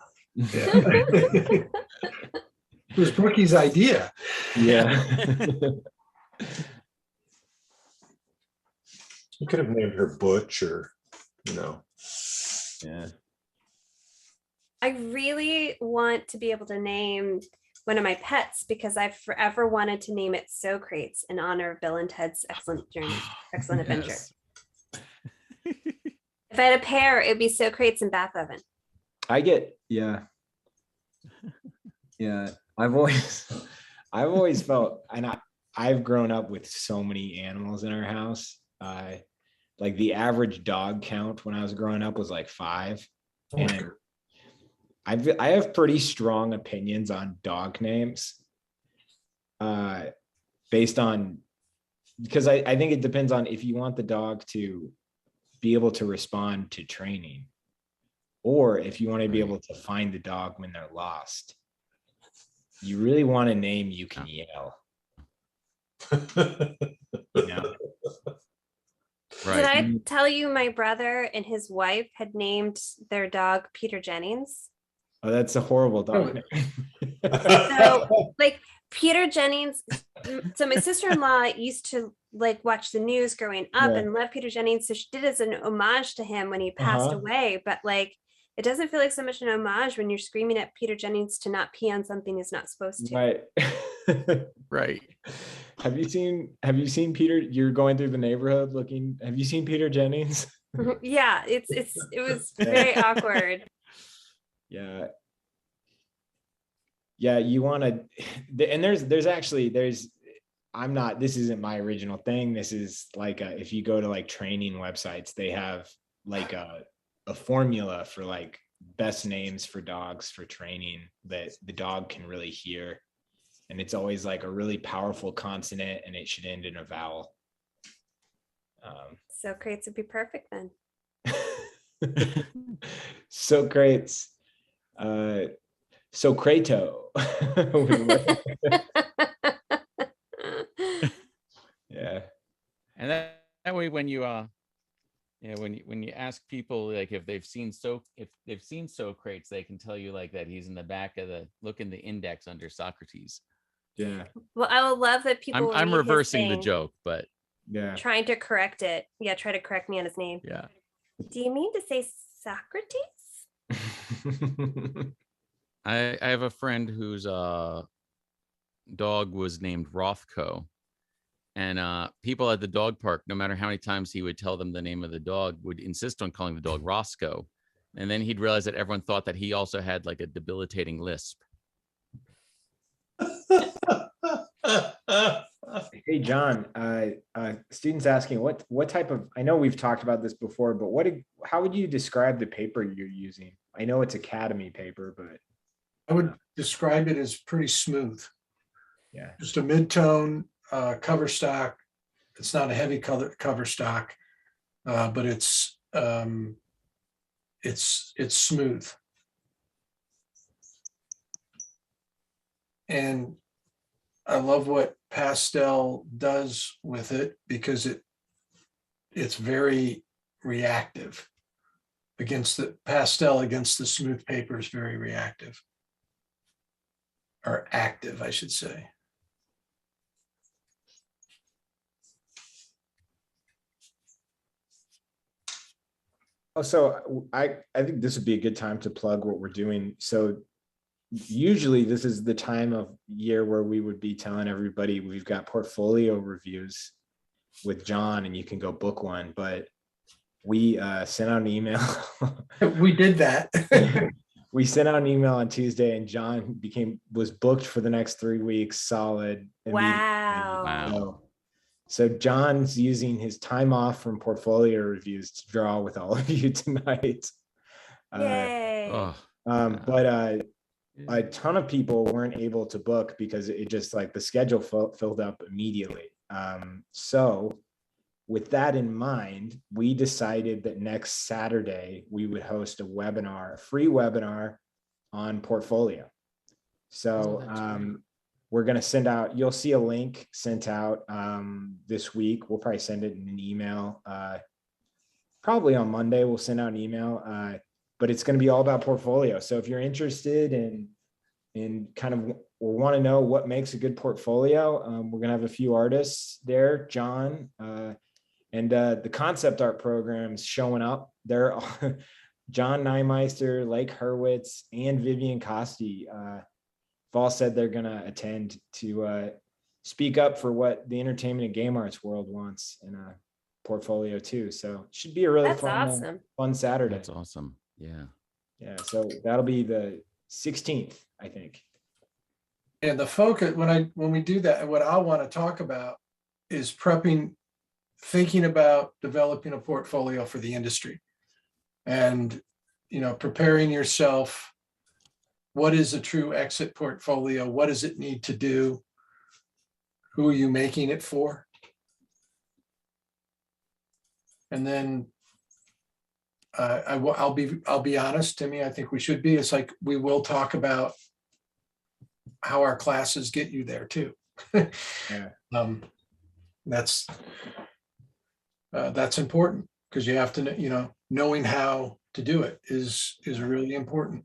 It was Brookie's idea. Yeah. You could have named her Butch or, Yeah. I really want to be able to name one of my pets because I've forever wanted to name it Socrates in honor of Bill and Ted's excellent journey, excellent adventure. Yes. If I had a pair, it would be Socrates and Bath Oven. Yeah. I've always felt, and I've grown up with so many animals in our house. Like the average dog count when I was growing up was like 5. And I have pretty strong opinions on dog names based on, because I think it depends on if you want the dog to be able to respond to training or if you want to be able to find the dog when they're lost. You really want a name you can yell. Right. Did I tell you my brother and his wife had named their dog Peter Jennings? Oh, that's a horrible dog name. So like Peter Jennings. So my sister-in-law used to like watch the news growing up and love Peter Jennings. So she did it as an homage to him when he passed away. But like, it doesn't feel like so much an homage when you're screaming at Peter Jennings to not pee on something he's not supposed to. Right. Right. Have you seen Peter? You're going through the neighborhood looking. Have you seen Peter Jennings? Yeah, it was very awkward. Yeah. Yeah, you want to, and there's this isn't my original thing. This is like, if you go to like training websites, they have like a formula for like best names for dogs for training that the dog can really hear. And it's always like a really powerful consonant, and it should end in a vowel. So crates would be perfect then. Socrates. Socrato. Yeah. And that way, when you when you ask people like if they've seen Socrates, they can tell you like that he's in the back of look in the index under Socrates. Yeah. Well, I would love that people. I'm read his reversing the thing, joke, but Yeah. trying to correct it. Yeah, try to correct me on his name. yeah. Do you mean to say Socrates? I have a friend whose dog was named Rothko, and people at the dog park, no matter how many times he would tell them the name of the dog, would insist on calling the dog Roscoe, and then he'd realize that everyone thought that he also had like a debilitating lisp. Hey, John, students asking what type of, I know we've talked about this before, but how would you describe the paper you're using? I know it's Academy paper, but I would describe it as pretty smooth. yeah. Just a mid-tone cover stock. It's not a heavy cover stock, but it's smooth. And I love what pastel does with it, because it's very reactive against the smooth paper is very reactive, or active, I should say. Oh, so I think this would be a good time to plug what we're doing. So usually this is the time of year where we would be telling everybody we've got portfolio reviews with John and you can go book one, but we sent out an email. We did that. We sent out an email on Tuesday and John was booked for the next 3 weeks solid. Wow. So John's using his time off from portfolio reviews to draw with all of you tonight. Yay. But a ton of people weren't able to book because it just like the schedule filled up immediately. So with that in mind, we decided that next Saturday we would host a free webinar on portfolio. So we're going to send out, you'll see a link sent out this week. We'll probably send it in an email. Probably on Monday, we'll send out an email, but it's going to be all about portfolio. So if you're interested in kind of, or want to know what makes a good portfolio, we're going to have a few artists there, John, and the concept art program's showing up. They're John Neimeister, Lake Hurwitz, and Vivian Costi have all said they're going to attend to speak up for what the entertainment and game arts world wants in a portfolio too. So it should be a really fun Saturday. That's awesome. Yeah. Yeah. So that'll be the 16th, I think. And the focus, when we do that, what I want to talk about is thinking about developing a portfolio for the industry, and preparing yourself. What is a true exit portfolio? What does it need to do? Who are you making it for? And then I'll be honest, Timmy, I think we should be. It's like we will talk about how our classes get you there too. Yeah. That's important, because you have to, knowing how to do it is really important.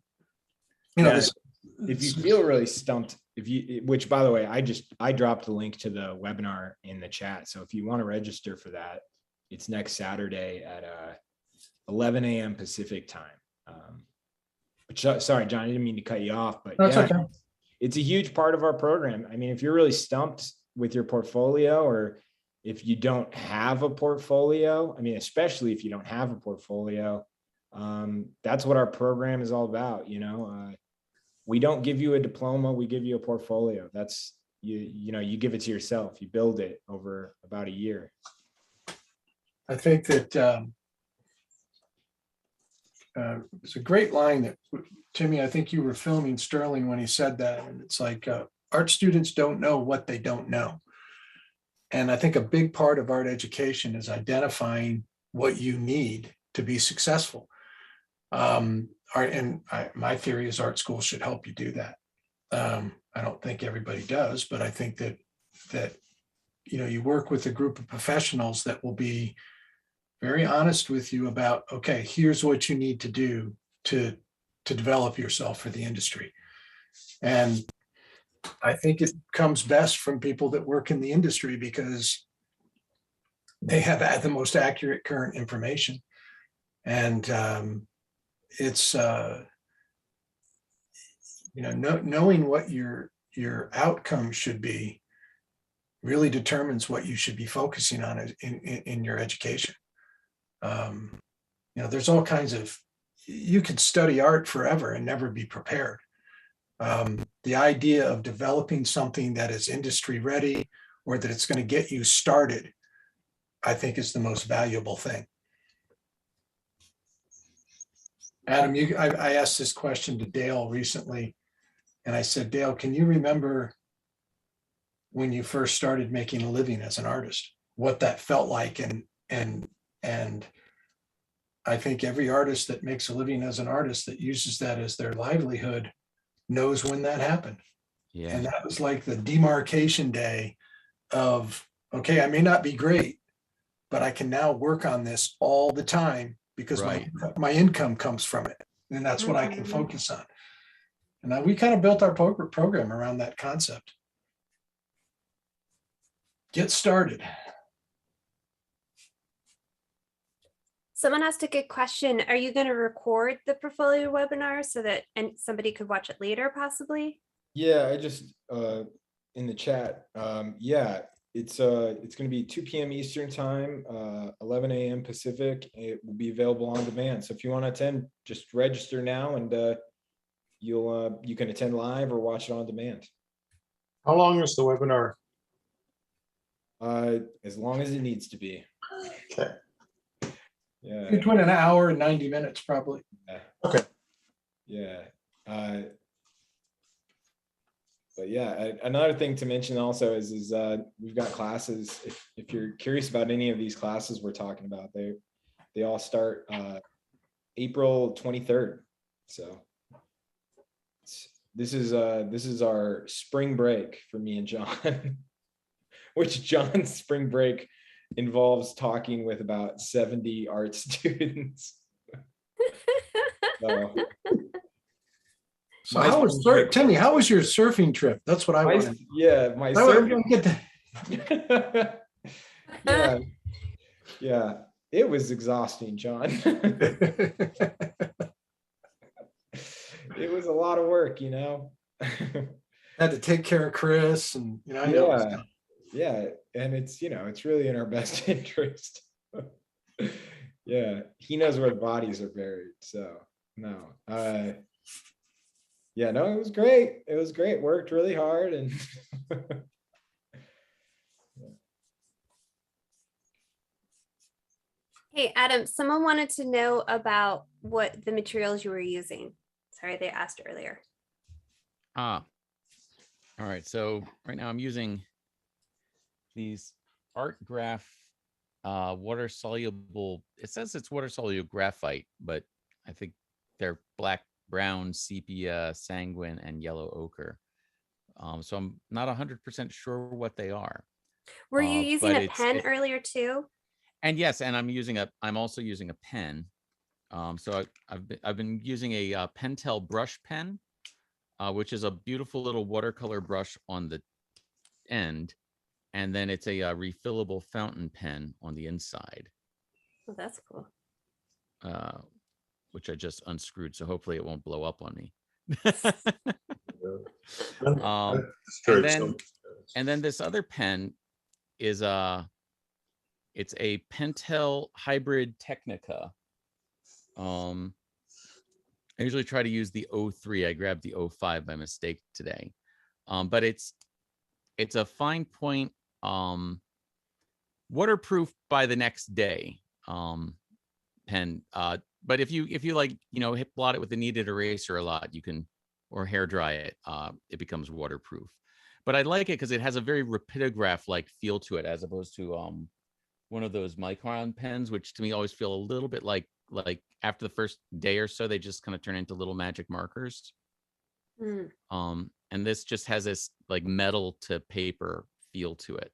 If you feel really stumped, which by the way, I dropped the link to the webinar in the chat. So if you want to register for that, it's next Saturday at 11 a.m. Pacific time. Sorry, John, I didn't mean to cut you off, but that's okay. It's a huge part of our program. I mean, if you're really stumped with your portfolio, or if you don't have a portfolio, I mean, especially if you don't have a portfolio, that's what our program is all about. We don't give you a diploma, we give you a portfolio. That's you give it to yourself. You build it over about a year. I think that it's a great line that, Timmy, I think you were filming Sterling when he said that. And it's like, art students don't know what they don't know. And I think a big part of art education is identifying what you need to be successful. My theory is art school should help you do that. I don't think everybody does, but I think that you work with a group of professionals that will be very honest with you about, okay, here's what you need to do to develop yourself for the industry. And I think it comes best from people that work in the industry because they have the most accurate current information. And it's knowing what your outcome should be really determines what you should be focusing on in your education. There's all kinds of, you could study art forever and never be prepared. The idea of developing something that is industry ready or that it's going to get you started, I think is the most valuable thing. Adam, I asked this question to Dale recently, and I said, Dale, can you remember when you first started making a living as an artist, what that felt like? And I think every artist that makes a living as an artist that uses that as their livelihood knows when that happened. Yeah. And that was like the demarcation day of, okay, I may not be great, but I can now work on this all the time because my income comes from it. And that's what I can focus on. And we kind of built our program around that concept. Get started. Someone asked a good question. Are you going to record the portfolio webinar so that somebody could watch it later, possibly? Yeah, I just in the chat. Yeah, it's going to be 2 p.m. Eastern time, 11 a.m. Pacific. It will be available on demand. So if you want to attend, just register now, and you can attend live or watch it on demand. How long is the webinar? As long as it needs to be. Okay. Yeah. Between an hour and 90 minutes, probably. Yeah. Okay. Yeah. But yeah, another thing to mention also is we've got classes. If you're curious about any of these classes we're talking about, they all start April 23rd. So this is our spring break for me and John, which John's spring break involves talking with about 70 art students. So how was Timmy? How was your surfing trip? That's what I wanted. Yeah, my surfing. Yeah. It was exhausting, John. It was a lot of work, Had to take care of Chris, and yeah, and it's really in our best interest. Yeah, he knows where the bodies are buried. So no. Yeah, no, it was great. It was great. Worked really hard and Hey, Adam, someone wanted to know about what the materials you were using. Sorry, they asked earlier. All right. So right now I'm using these Art Graph water soluble. It says it's water soluble graphite, but I think they're black, brown, sepia, sanguine, and yellow ochre. So I'm not 100% sure what they are. Were you using a pen earlier too? And yes, and I'm also using a pen. So I've been using a Pentel brush pen, which is a beautiful little watercolor brush on the end, and then it's a refillable fountain pen on the inside. Oh, that's cool. Which I just unscrewed, so hopefully it won't blow up on me. And then this other pen is it's a Pentel Hybrid Technica. I usually try to use the 03. I grabbed the 05 by mistake today. But it's it's a fine point, waterproof by the next day pen. But if you like, hit blot it with the kneaded eraser a lot, you can, or hair dry it, it becomes waterproof. But I like it because it has a very rapidograph like feel to it, as opposed to one of those micron pens, which to me always feel a little bit like after the first day or so, they just kind of turn into little magic markers. And this just has this like metal to paper feel to it.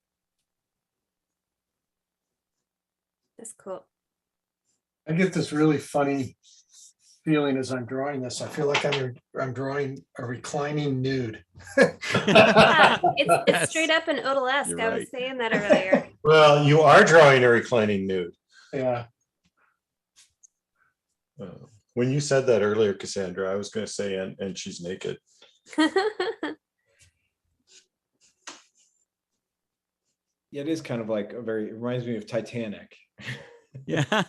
That's cool. I get this really funny feeling as I'm drawing this. I feel like I'm drawing a reclining nude. Yeah, it's straight up an Odell-esque. You're I was right. saying that earlier. Well, you are drawing a reclining nude. Yeah. When you said that earlier, Cassandra, I was going to say, and she's naked. Yeah, it is kind of like it reminds me of Titanic. Yeah.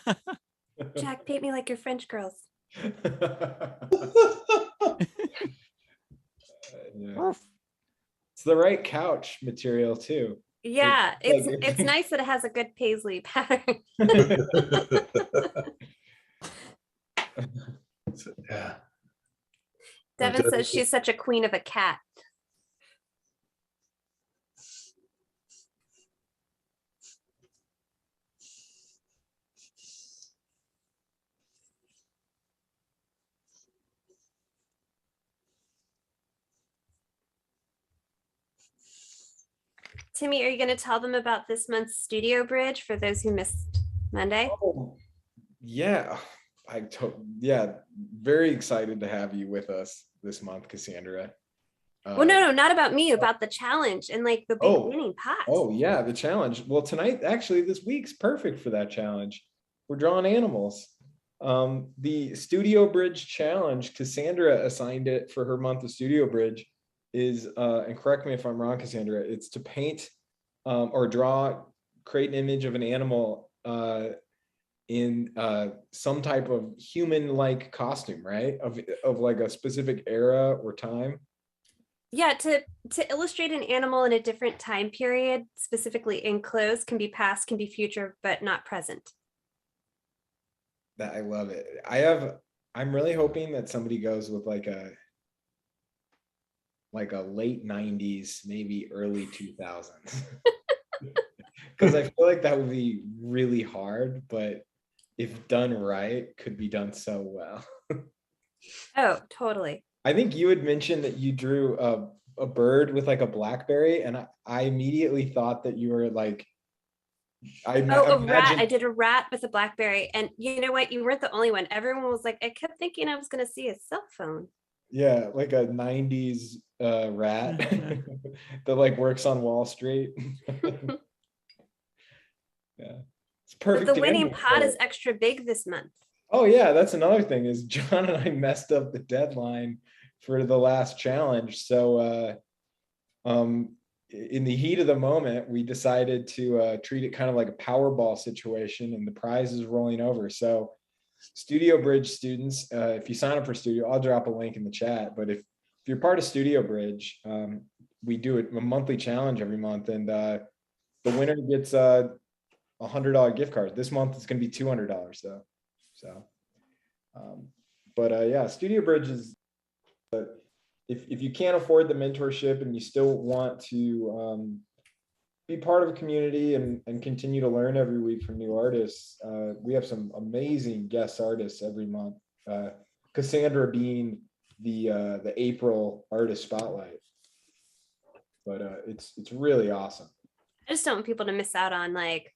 Jack, paint me like your French girls. Yeah. It's the right couch material too. Yeah, It's it's nice that it has a good paisley pattern. Yeah. Devin says she's such a queen of a cat. Timmy, are you going to tell them about this month's studio bridge for those who missed Monday? Oh, yeah. Yeah, very excited to have you with us this month, Cassandra. Well, no, not about me, about the challenge and like the big winning pot. Oh yeah, the challenge. Well, tonight, actually, this week's perfect for that challenge. We're drawing animals. The Studio Bridge challenge, Cassandra assigned it for her month of Studio Bridge, is, and correct me if I'm wrong, Cassandra, it's to paint or create an image of an animal in some type of human-like costume, right? Of like a specific era or time. Yeah, to illustrate an animal in a different time period, specifically in clothes, can be past, can be future, but not present. That I love it. I'm really hoping that somebody goes with like a late 90s, maybe early 2000s. Because I feel like that would be really hard, but if done right, could be done so well. Oh, totally. I think you had mentioned that you drew a bird with like a blackberry, and I immediately thought that you were like, a rat. I did a rat with a blackberry, and you know what? You weren't the only one. Everyone was like, I kept thinking I was going to see a cell phone. Yeah, like a 90s rat that like works on Wall Street. Yeah, it's perfect. But the winning pot is extra big this month. Oh yeah, that's another thing, is John and I messed up the deadline for the last challenge. So in the heat of the moment, we decided to treat it kind of like a Powerball situation, and the prize is rolling over. So Studio Bridge students, if you sign up for Studio, I'll drop a link in the chat, but if you're part of Studio Bridge, we do a monthly challenge every month, and the winner gets a $100 gift card. This month it's going to be $200 though. So, yeah, Studio Bridge is, if you can't afford the mentorship and you still want to be part of a community and continue to learn every week from new artists, we have some amazing guest artists every month. Cassandra being the April artist spotlight, but it's really awesome. I just don't want people to miss out on like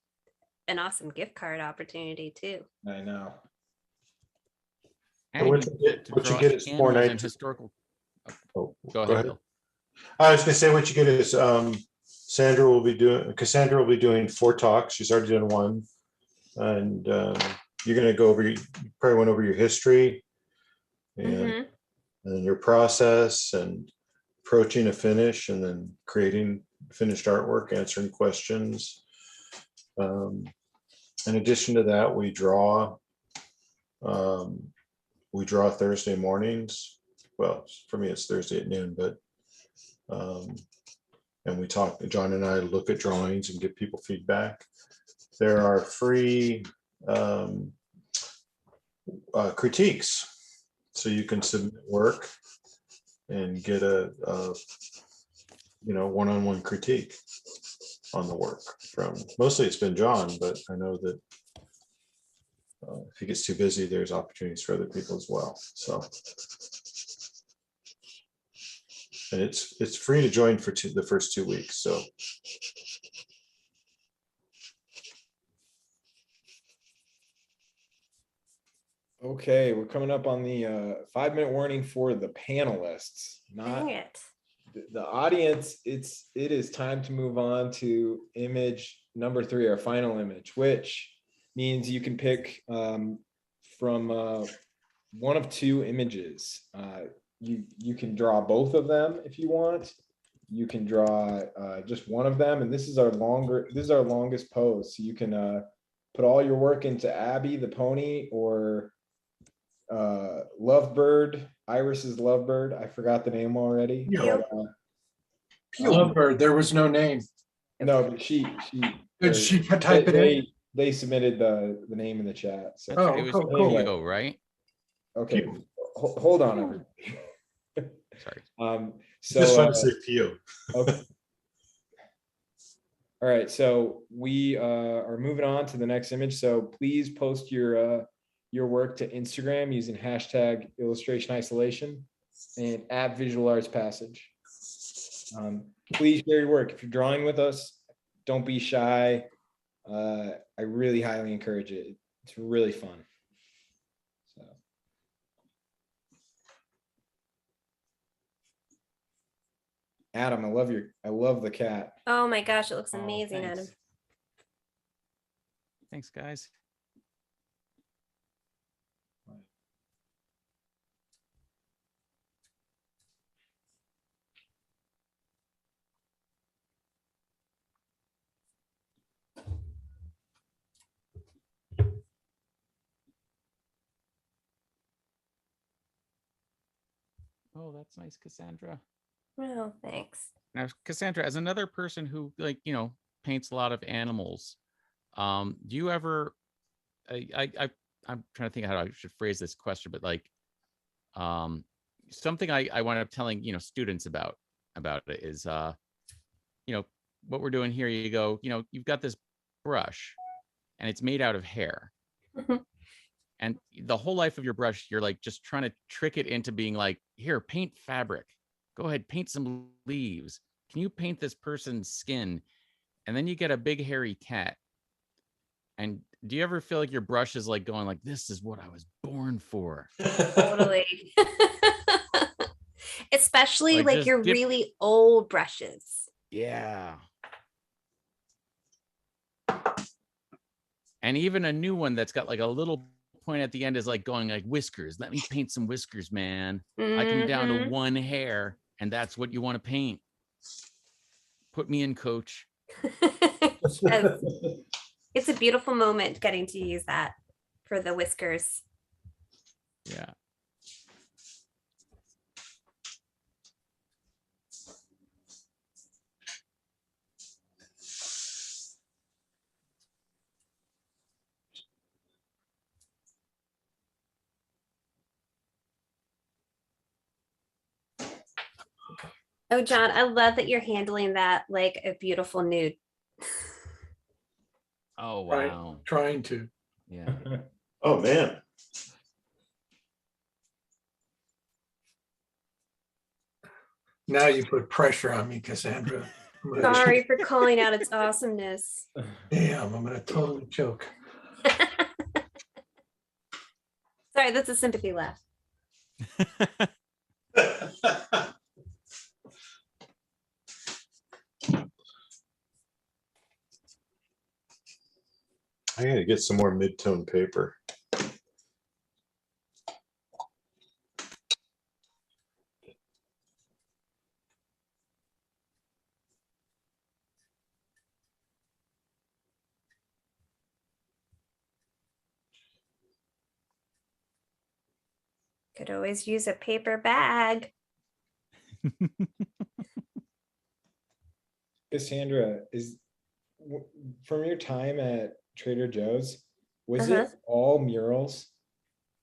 an awesome gift card opportunity too. I know. And what you get is $4.19. Historical. Oh, Go ahead, Bill. I was going to say, what you get is Cassandra will be doing 4 talks. She's already done 1, and you're going to go over. You probably went over your history and then your process and approaching a finish, and then creating finished artwork, answering questions. In addition to that, we draw Thursday mornings. Well, for me, it's Thursday at noon, but and we talk, John and I look at drawings and give people feedback. There are free critiques. So you can submit work and get a one-on-one critique on the work from, mostly it's been John, but I know that if he gets too busy, there's opportunities for other people as well. So, and it's free to join for the first 2 weeks. So. Okay, we're coming up on the 5-minute warning for the panelists. Dang it. The audience. It is time to move on to image number 3, our final image, which means you can pick from one of 2 images. You can draw both of them if you want. You can draw just one of them, and this is our longest pose. So you can put all your work into Abby the pony, or Lovebird, Iris's Lovebird. I forgot the name already. Yeah. But, Lovebird, there was no name. no, but she Did she type it in? They submitted the name in the chat. So Oh, It was cool, cool. Pio, right? okay, hold on. Everybody. Sorry. So Just want to say Pio. okay. All right, so we are moving on to the next image. So please post your work to Instagram using hashtag illustration isolation and @visualartspassage. Please share your work. If you're drawing with us, don't be shy. I really highly encourage it. It's really fun. So. Adam, I love the cat. Oh my gosh, it looks Oh, amazing, thanks. Adam. Thanks, guys. Oh, that's nice, Cassandra. Oh, thanks. Now, Cassandra, as another person who paints a lot of animals, do you ever? I'm trying to think how I should phrase this question, but something I wound up telling students about it is what we're doing here. You go, you've got this brush, and it's made out of hair. And the whole life of your brush, you're just trying to trick it into being here, paint fabric. Go ahead, paint some leaves. Can you paint this person's skin? And then you get a big hairy cat. And do you ever feel like your brush is going this is what I was born for? Totally. Especially your really old brushes. Yeah. And even a new one that's got a little point at the end is going whiskers. Let me paint some whiskers, man. I come down to one hair, and that's what you want to paint. Put me in, coach. Yes. It's a beautiful moment getting to use that for the whiskers. Yeah. Oh, John, I love that you're handling that like a beautiful nude. Oh, wow. Trying to. Yeah. Oh, man. Now you put pressure on me, Cassandra. Sorry for calling out its awesomeness. Damn, I'm gonna totally choke. Sorry, that's a sympathy laugh. I gotta get some more mid-tone paper. Could always use a paper bag. Cassandra, from your time at Trader Joe's, was it all murals?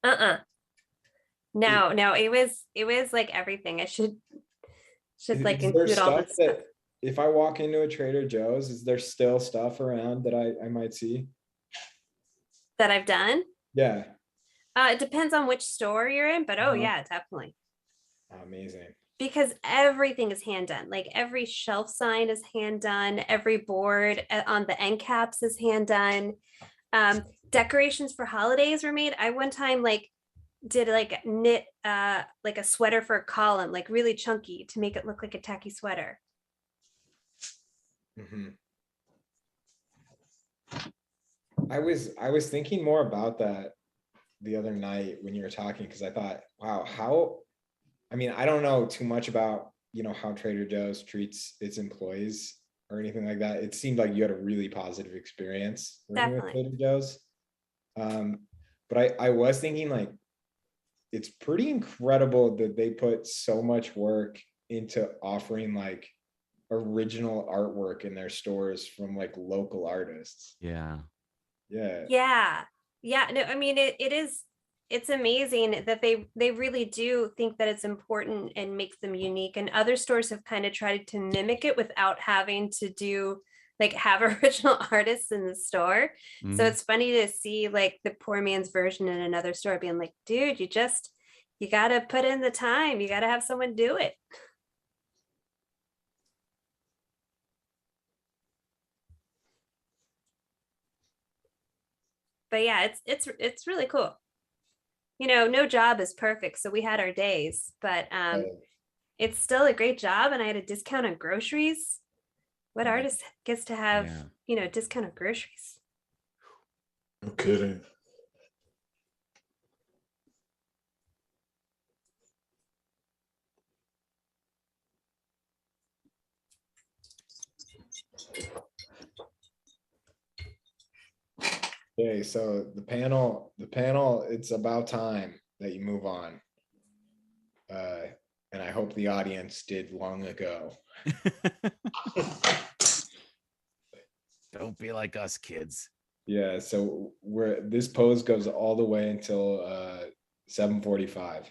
No, it was like everything. I should like Is there include all stuff this stuff that if I walk into a Trader Joe's, is there still stuff around that I might see? that I've done. Yeah. It depends on which store you're in, but oh Uh-huh. yeah, definitely. Amazing. Because everything is hand done. Like every shelf sign is hand done. Every board on the end caps is hand done. Decorations for holidays were made. I one time like did like knit like a sweater for a column, like really chunky to make it look like a tacky sweater. Mm-hmm. I was thinking more about that the other night when you were talking, because I thought, wow, I mean, I don't know too much about, how Trader Joe's treats its employees or anything like that. It seemed like you had a really positive experience working with Trader Joe's. But I was thinking like, it's pretty incredible that they put so much work into offering like original artwork in their stores from like local artists. Yeah. No, I mean it's amazing that they really do think that it's important and makes them unique, and other stores have kind of tried to mimic it without having to do like have original artists in the store. So it's funny to see like the poor man's version in another store being like, dude, you got to put in the time, you got to have someone do it. But yeah, it's really cool. No job is perfect, so we had our days, but it's still a great job, and I had a discount on groceries. What artist gets to have discount on groceries? No kidding. Okay, so the panel, it's about time that you move on. And I hope the audience did long ago. Don't be like us kids. Yeah, so this pose goes all the way until 7:45.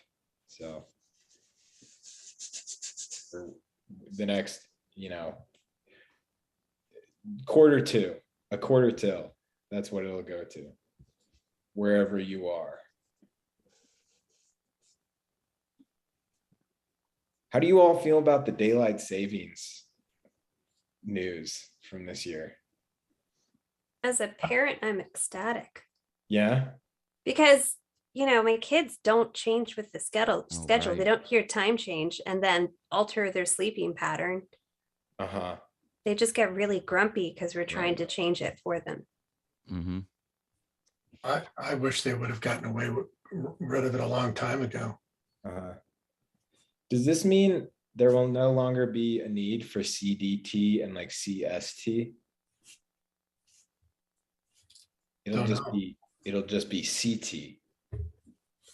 So for the next, quarter till. That's what it'll go to, wherever you are. How do you all feel about the daylight savings news from this year? As a parent, I'm ecstatic. Yeah. Because, my kids don't change with the schedule. Right. They don't hear time change and then alter their sleeping pattern. Uh-huh. They just get really grumpy because we're trying to change it for them. Mm-hmm. I wish they would have gotten rid of it a long time ago. Does this mean there will no longer be a need for CDT and like CST? It'll just be CT.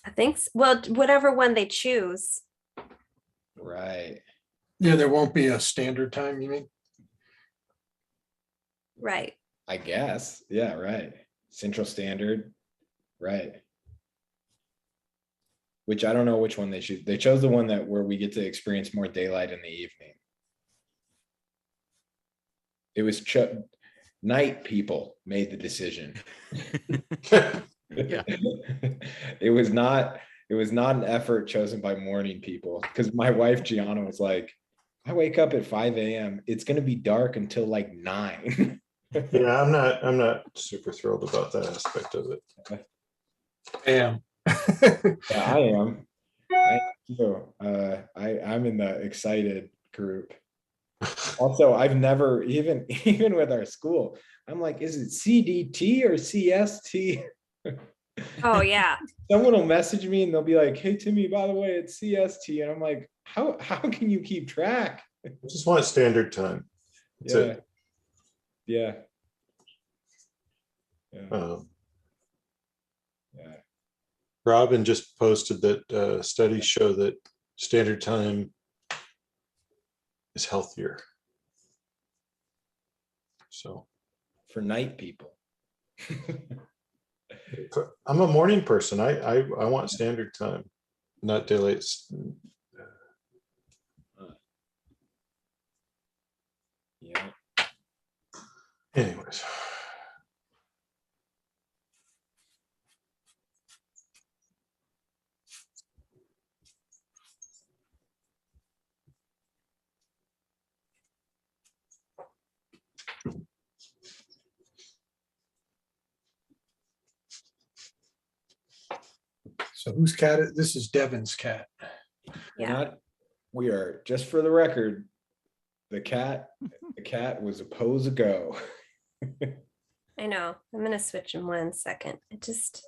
I think well, whatever one they choose. Right. Yeah, there won't be a standard time, you mean? Right. I guess. Yeah, right. Central Standard. Right. Which I don't know which one they choose. They chose the one where we get to experience more daylight in the evening. It was night people made the decision. Yeah. It was not an effort chosen by morning people, because my wife Gianna was like, I wake up at 5 a.m. It's going to be dark until like 9. Yeah, I'm not super thrilled about that aspect of it. Damn. Yeah, I am. I'm in the excited group. Also, I've never even with our school, I'm like, is it CDT or CST? Oh yeah. Someone will message me and they'll be like, hey Timmy, by the way, it's CST. And I'm like, how can you keep track? I just want standard time. That's it. Yeah. Yeah. Robin just posted that studies show that standard time is healthier. So For night people. I'm a morning person. I want standard time, not daylight. Yeah. Anyways. So whose cat? This is Devin's cat. Yeah. We are, just for the record, the cat was a pose ago. I know. I'm gonna switch in 1 second. I just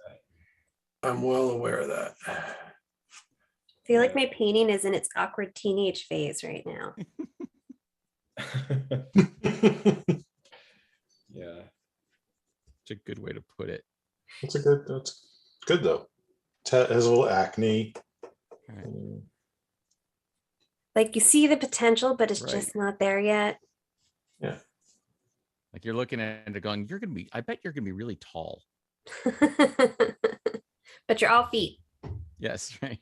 I'm well aware of that. feel like my painting is in its awkward teenage phase right now. Yeah. It's a good way to put it. That's good though. It has a little acne. Right. Like you see the potential, but it's Right. just not there yet. Yeah. Like you're looking at it going, I bet you're gonna be really tall. But you're all feet. Yes, right.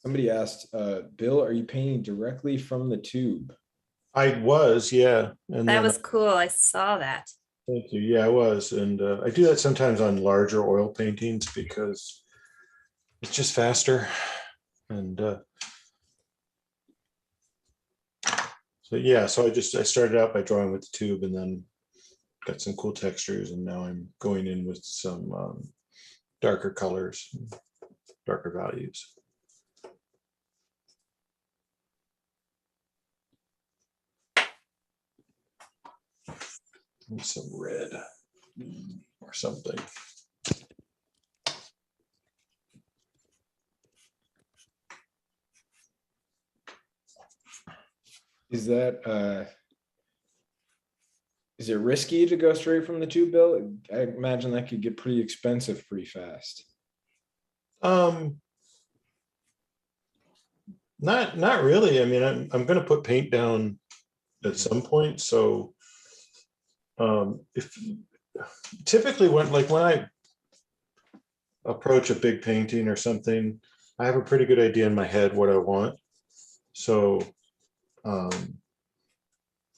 Somebody asked, Bill, are you painting directly from the tube? I was, yeah. And That then, was cool. I saw that. thank you. Yeah, I was. And I do that sometimes on larger oil paintings because it's just faster. And so, yeah, so I started out by drawing with the tube and then got some cool textures. And now I'm going in with some darker colors, darker values. And some red or something. Is that is it risky to go straight from the tube, Bill? I imagine that could get pretty expensive pretty fast. Not really. I mean, I'm going to put paint down at some point. So if typically when I approach a big painting or something, I have a pretty good idea in my head what I want. So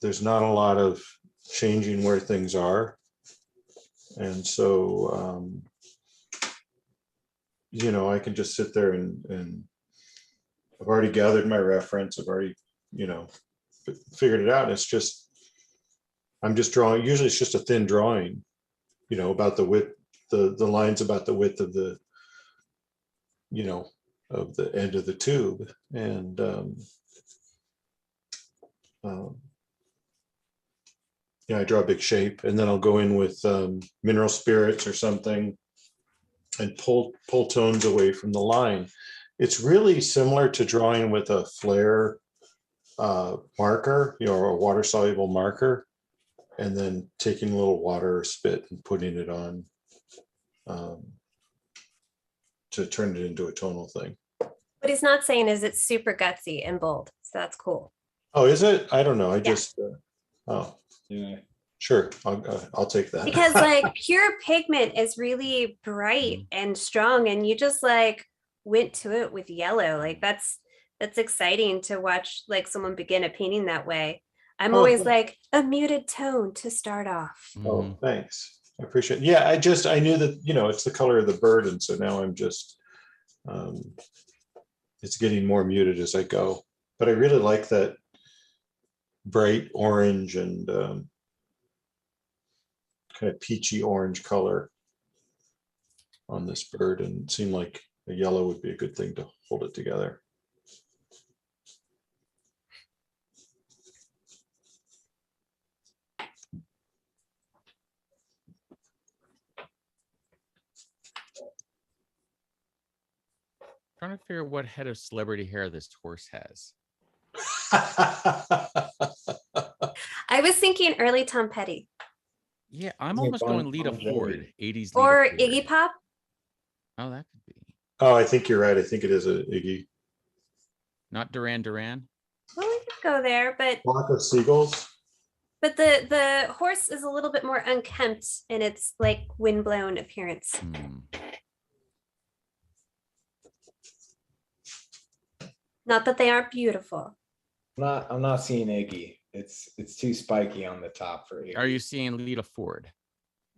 there's not a lot of changing where things are. And so, you know, I can just sit there and I've already gathered my reference. I've already, you know, figured it out. It's just, I'm just drawing. Usually it's just a thin drawing, you know, about the width, the lines about the width of the, you know, of the end of the tube. And yeah, I draw a big shape and then I'll go in with mineral spirits or something and pull tones away from the line. It's really similar to drawing with a flare marker, you know, or a water soluble marker, and then taking a little water or spit and putting it on to turn it into a tonal thing. What he's not saying is it's super gutsy and bold. So that's cool. Oh, is it? I don't know. I Yeah. just, oh, Yeah. sure. I'll take that. Because like pure pigment is really bright and strong, and you just like went to it with yellow. Like that's exciting to watch like someone begin a painting that way. I'm always like a muted tone to start off. Oh, thanks. I appreciate it. Yeah, I knew that, you know, it's the color of the bird. And so now I'm just, it's getting more muted as I go. But I really like that bright orange and kind of peachy orange color on this bird. And it seemed like a yellow would be a good thing to hold it together. Trying to figure out what head of celebrity hair this horse has. I was thinking early Tom Petty Yeah, I'm Yeah, almost Bon going Lita Jovi. Ford, 80s Lita or Ford. Iggy Pop. Oh, that could be. Oh, I think you're right. I think it is a Iggy. Not Duran Duran. Well, we could go there, Flock of seagulls. but the horse is a little bit more unkempt in its like windblown appearance. Hmm. Not that they aren't beautiful. I'm not seeing Iggy. It's too spiky on the top for Iggy. Are you seeing Lita Ford?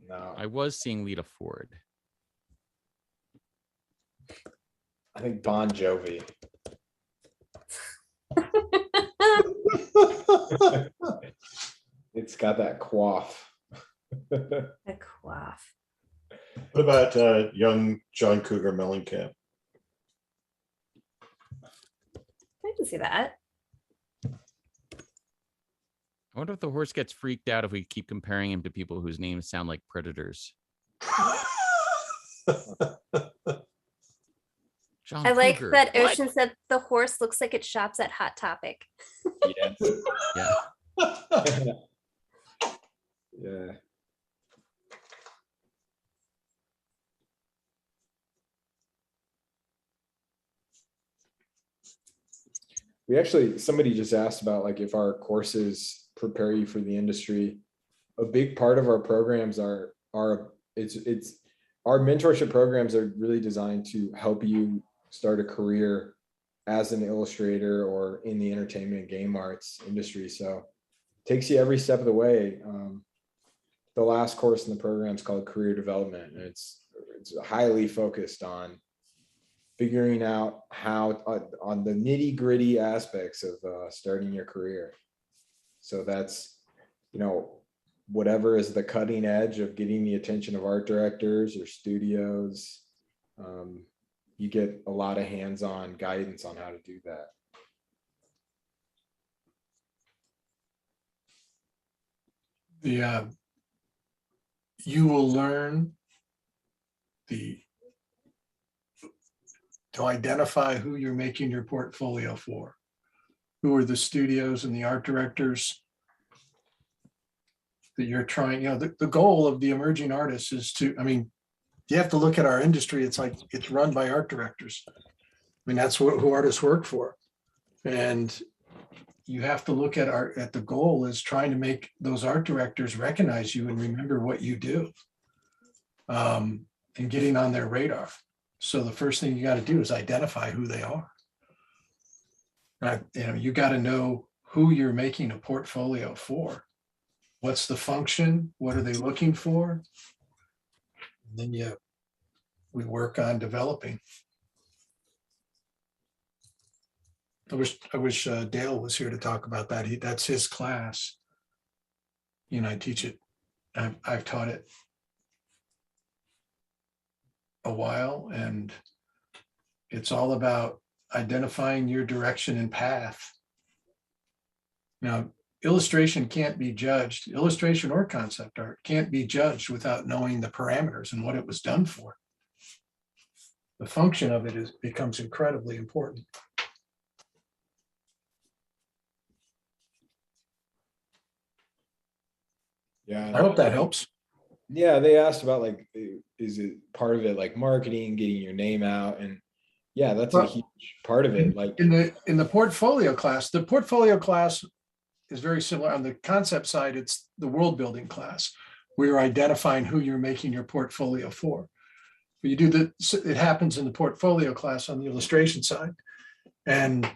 No, I was seeing Lita Ford. I think Bon Jovi. It's got that quaff. The quaff. What about young John Cougar Mellencamp? I can see that. I wonder if the horse gets freaked out if we keep comparing him to people whose names sound like predators. John I like Cougar. that What? Ocean said the horse looks like it shops at Hot Topic. Yes. Yeah. Yeah. Somebody just asked about like if our courses prepare you for the industry. A big part of our programs are it's our mentorship programs are really designed to help you start a career as an illustrator or in the entertainment and game arts industry. So it takes you every step of the way. The last course in the program is called Career Development, and it's highly focused on figuring out how on the nitty gritty aspects of starting your career. So that's, whatever is the cutting edge of getting the attention of art directors or studios. You get a lot of hands-on guidance on how to do that. You will learn to identify who you're making your portfolio for. Who are the studios and the art directors that you're trying, the goal of the emerging artists is to, you have to look at our industry. It's like, it's run by art directors. That's who artists work for. And you have to look at the goal is trying to make those art directors recognize you and remember what you do, and getting on their radar. So the first thing you got to do is identify who they are. You got to know who you're making a portfolio for. What's the function? What are they looking for? And then we work on developing. I wish Dale was here to talk about that. That's his class. I teach it. I've taught it a while, and it's all about identifying your direction and path. Now, illustration can't be judged. Illustration or concept art can't be judged without knowing the parameters and what it was done for. The function of it becomes incredibly important. Yeah, I hope that helps. Yeah, they asked about like, is it part of it like marketing, getting your name out, and yeah, that's a huge part of it. Like in the portfolio class, is very similar. On the concept side, it's the world building class where you're identifying who you're making your portfolio for. But it happens in the portfolio class on the illustration side, and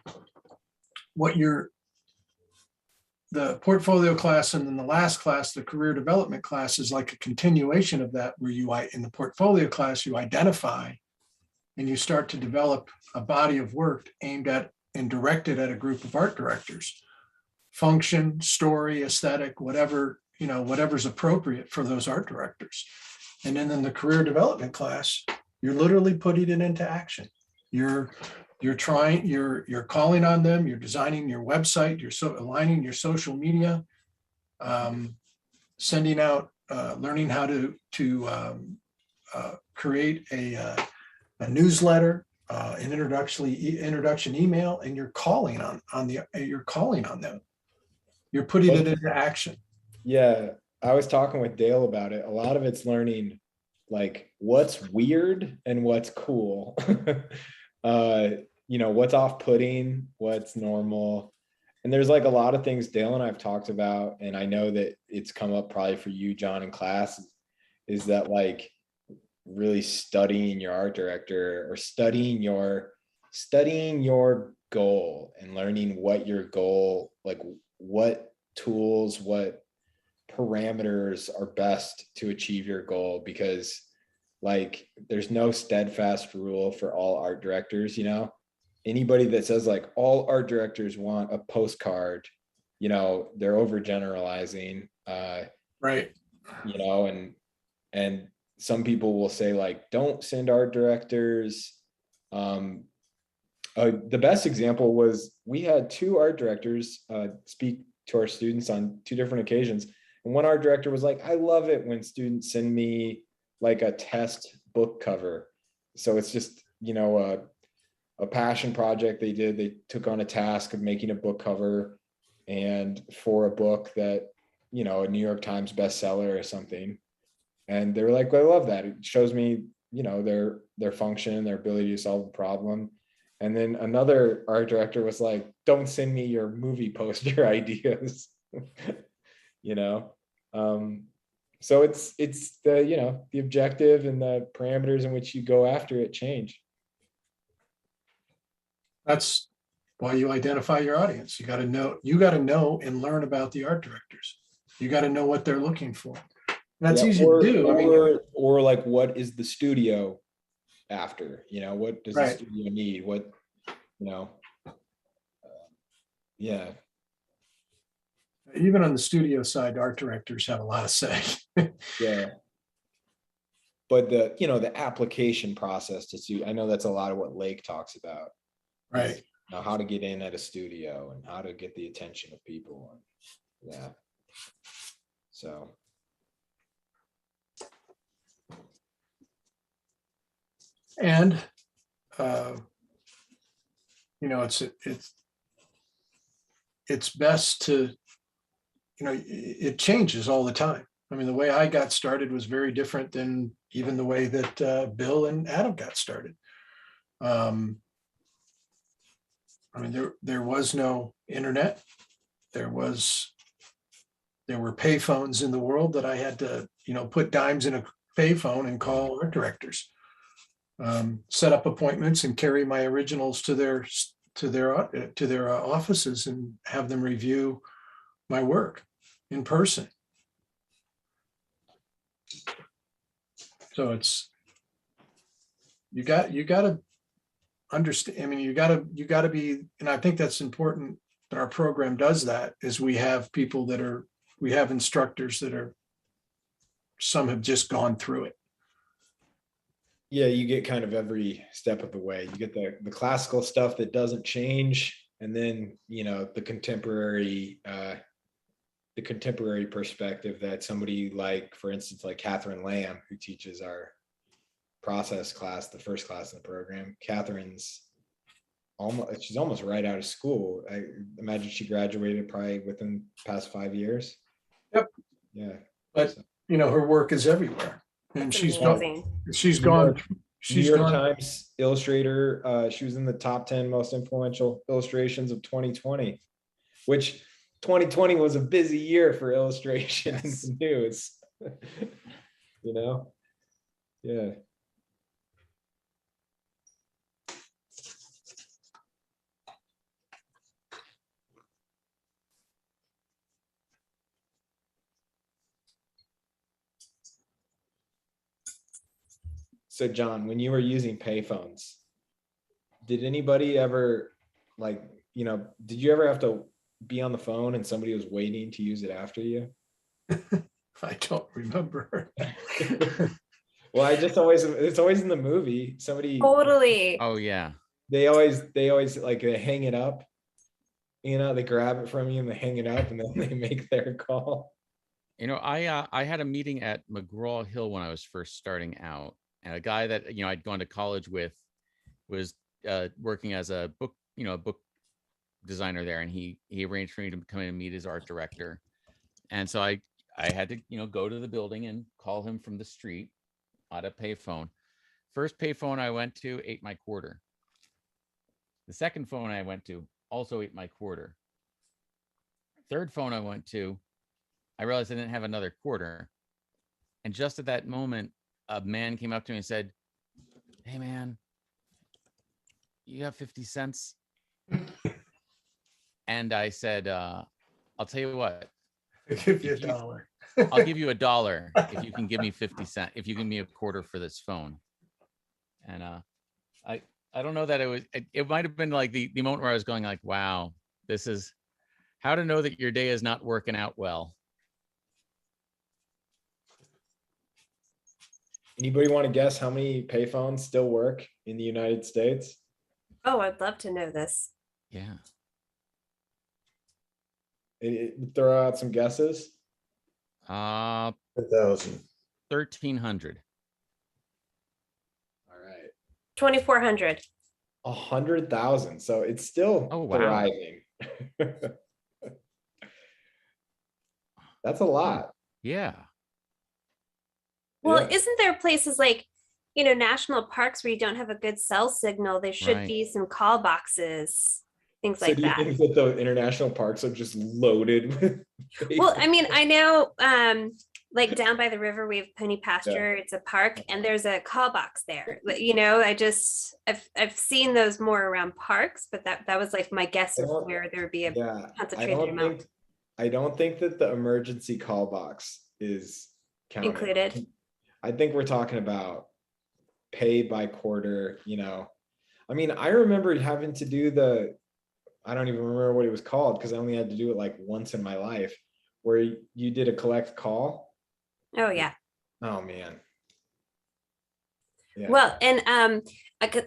the portfolio class, and then the last class, the career development class, is like a continuation of that, where in the portfolio class, you identify and you start to develop a body of work aimed at and directed at a group of art directors. Function, story, aesthetic, whatever's appropriate for those art directors. And then in the career development class, you're literally putting it into action. You're calling on them, you're designing your website, you're aligning your social media, sending out, learning how to create a newsletter, an introduction email, and you're calling on them. You're putting it into action. Yeah, I was talking with Dale about it. A lot of it's learning like what's weird and what's cool. What's off-putting, what's normal. And there's like a lot of things Dale and I've talked about, and I know that it's come up probably for you, John, in class, is that like really studying your art director, or studying your goal and learning what your goal, like what tools, what parameters are best to achieve your goal. Because like there's no steadfast rule for all art directors. Anybody that says like all art directors want a postcard, they're overgeneralizing. Right. And some people will say like, don't send art directors. The best example was we had two art directors speak to our students on two different occasions. And one art director was like, I love it when students send me like a test book cover. So it's just, a passion project they did. They took on a task of making a book cover, and for a book that, a New York Times bestseller or something. And they were like, well, I love that. It shows me, their function, their ability to solve a problem. And then another art director was like, don't send me your movie poster ideas. So it's the, the objective and the parameters in which you go after it change. That's Why you identify your audience. You got to know and learn about the art directors. You got to know what they're looking for. That's easy to do. Or like, what is the studio after? What does the studio need? What, yeah. Even on the studio side, art directors have a lot of say. Yeah. But the application process to suit, I know that's a lot of what Lake talks about. Right. How to get in at a studio and how to get the attention of people. Yeah. So. And, it's best to, it changes all the time. I mean, the way I got started was very different than even the way that Bill and Adam got started. There was no internet. There were payphones in the world that I had to, put dimes in a payphone and call art directors, set up appointments and carry my originals to their offices and have them review my work in person. So it's, you got to understand. I mean, you got to be, and I think that's important that our program does that, is we have people we have instructors some have just gone through it. Yeah, you get kind of every step of the way. You get the classical stuff that doesn't change, and then the contemporary perspective that somebody like, for instance, like Catherine Lamb, who teaches our process class, the first class in the program. Catherine's she's almost right out of school. I imagine she graduated probably within the past 5 years. Yep. Yeah. But her work is everywhere, and she's gone. New York Times Illustrator. She was in the top 10 most influential illustrations of 2020, which 2020 was a busy year for illustration in the news. Yeah. So John, when you were using payphones, did anybody ever did you ever have to be on the phone and somebody was waiting to use it after you? I don't remember. Well, it's always in the movie. Somebody Totally. Oh yeah. They always like, they hang it up, they grab it from you and they hang it up and then they make their call. I had a meeting at McGraw-Hill when I was first starting out, and a guy that I'd gone to college with was working as a book designer there, and he arranged for me to come in and meet his art director. And so I had to go to the building and call him from the street, at a payphone. First payphone I went to ate my quarter. The second phone I went to also ate my quarter. Third phone I went to, I realized I didn't have another quarter. And just at that moment, a man came up to me and said, "Hey man, you have 50 cents?" And I said, "I'll tell you what, I give you $1. I'll give you $1 if you can give me 50 cents, if you give me a quarter for this phone." And I don't know that it might have been like the moment where I was going like, wow, this is how to know that your day is not working out well. Anybody want to guess how many payphones still work in the United States? Oh, I'd love to know this. Yeah. Throw out some guesses. 1,000. 1,300. All right. 2,400. 100,000. So it's still thriving. That's a lot. Yeah. Well, Yeah. isn't there places like, national parks where you don't have a good cell signal? There should Right. be some call boxes, things So like do you that. think that the international parks are just loaded with Well, I mean, I know, like down by the river, we have Pony Pasture. It's a park, and there's a call box there. I've seen those more around parks, but that was like my guess of where there would be a concentrated amount I don't think that the emergency call box is counted. included. I think we're talking about pay by quarter, I mean, I remember having to do I don't even remember what it was called because I only had to do it like once in my life, where you did a collect call. Oh yeah. Oh man. Yeah. Well, and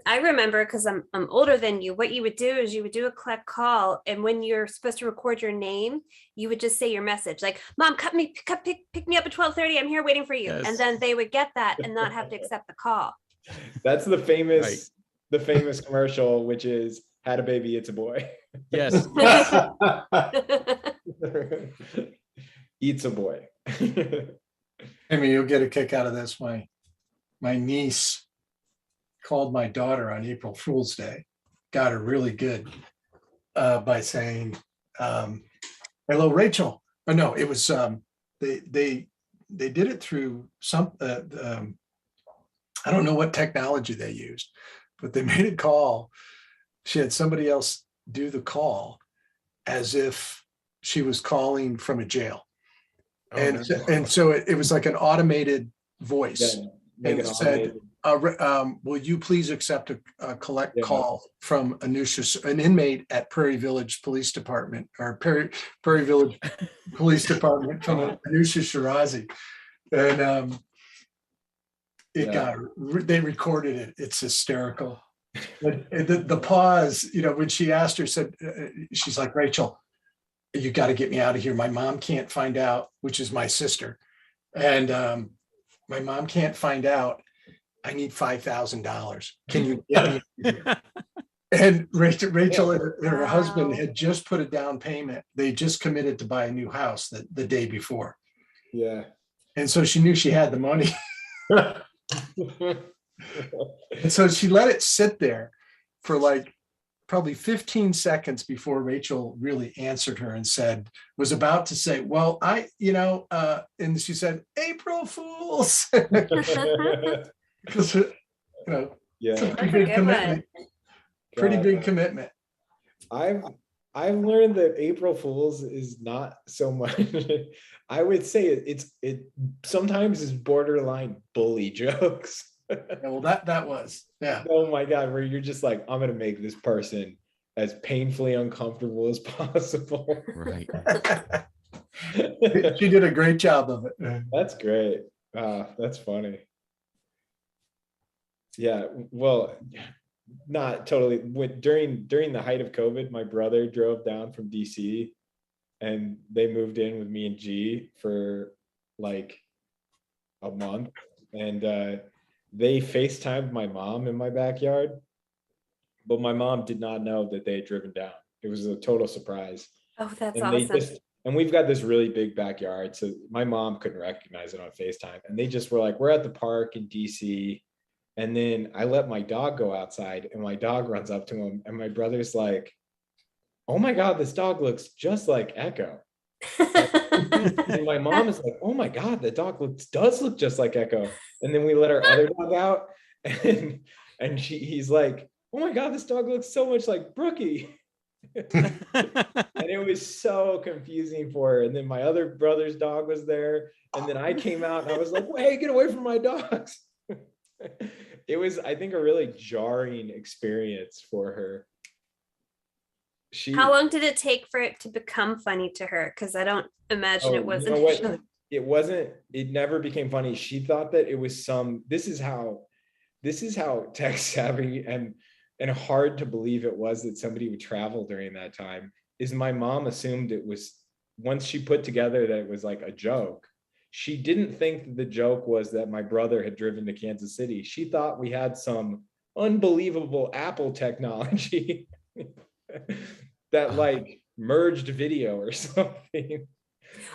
I remember, because I'm older than you, what you would do is you would do a collect call, and when you're supposed to record your name, you would just say your message, like, "Mom, pick me up at 12:30. I'm here waiting for you." Yes. And then they would get that and not have to accept the call. That's the famous commercial, which is "Had a baby, it's a boy." Yes. Eats a boy. Amy, you'll get a kick out of this. My niece called my daughter on April Fool's Day, got her really good by saying, "Hello, Rachel." Oh no, it was they did it through some I don't know what technology they used, but they made a call. She had somebody else do the call as if she was calling from a jail. And so it was like an automated voice. Yeah, and it said, "Will you please accept a collect call from an inmate at Prairie Village Police Department, or Prairie Village Police Department from Anusha Shirazi." And they recorded it. It's hysterical. But the pause, when she asked her, said, she's like, "Rachel, you got to get me out of here. My mom can't find out," which is my sister. And my mom can't find out. I need $5,000. Can you get me out of here? And Rachel and her husband had just put a down payment. They just committed to buy a new house the day before. Yeah. And so she knew she had the money. And so she let it sit there for like probably 15 seconds before Rachel really answered her and was about to say, "Well, and she said, "April Fools." Because, it's a pretty big commitment. Pretty big commitment. I've learned that April Fools is not so much. I would say it sometimes is borderline bully jokes. Well, that was, yeah. Oh my God, where you're just like, I'm gonna make this person as painfully uncomfortable as possible. Right. She did a great job of it. That's great. That's funny. Yeah, well, not totally. During the height of COVID, my brother drove down from DC, and they moved in with me and G for like a month, and they FaceTimed my mom in my backyard, but my mom did not know that they had driven down. It was a total surprise. Oh, that's And awesome. And we've got this really big backyard. So my mom couldn't recognize it on FaceTime. And they just were like, we're at the park in DC. And then I let my dog go outside and my dog runs up to him. And my brother's like, oh my God, this dog looks just like Echo. And my mom is like, oh my God, the dog does look just like Echo. And then we let our other dog out and he's like, oh my God, this dog looks so much like Brookie. And it was so confusing for her. And then my other brother's dog was there. And then I came out and I was like, hey, get away from my dogs. It was, I think, a really jarring experience for her. How long did it take for it to become funny to her? Because I don't imagine it was initially. It wasn't, it never became funny. She thought that it was this is how tech savvy and hard to believe it was that somebody would travel during that time. Is my mom assumed it was, once she put together that it was like a joke, she didn't think that the joke was that my brother had driven to Kansas City. She thought we had some unbelievable Apple technology that like merged video or something.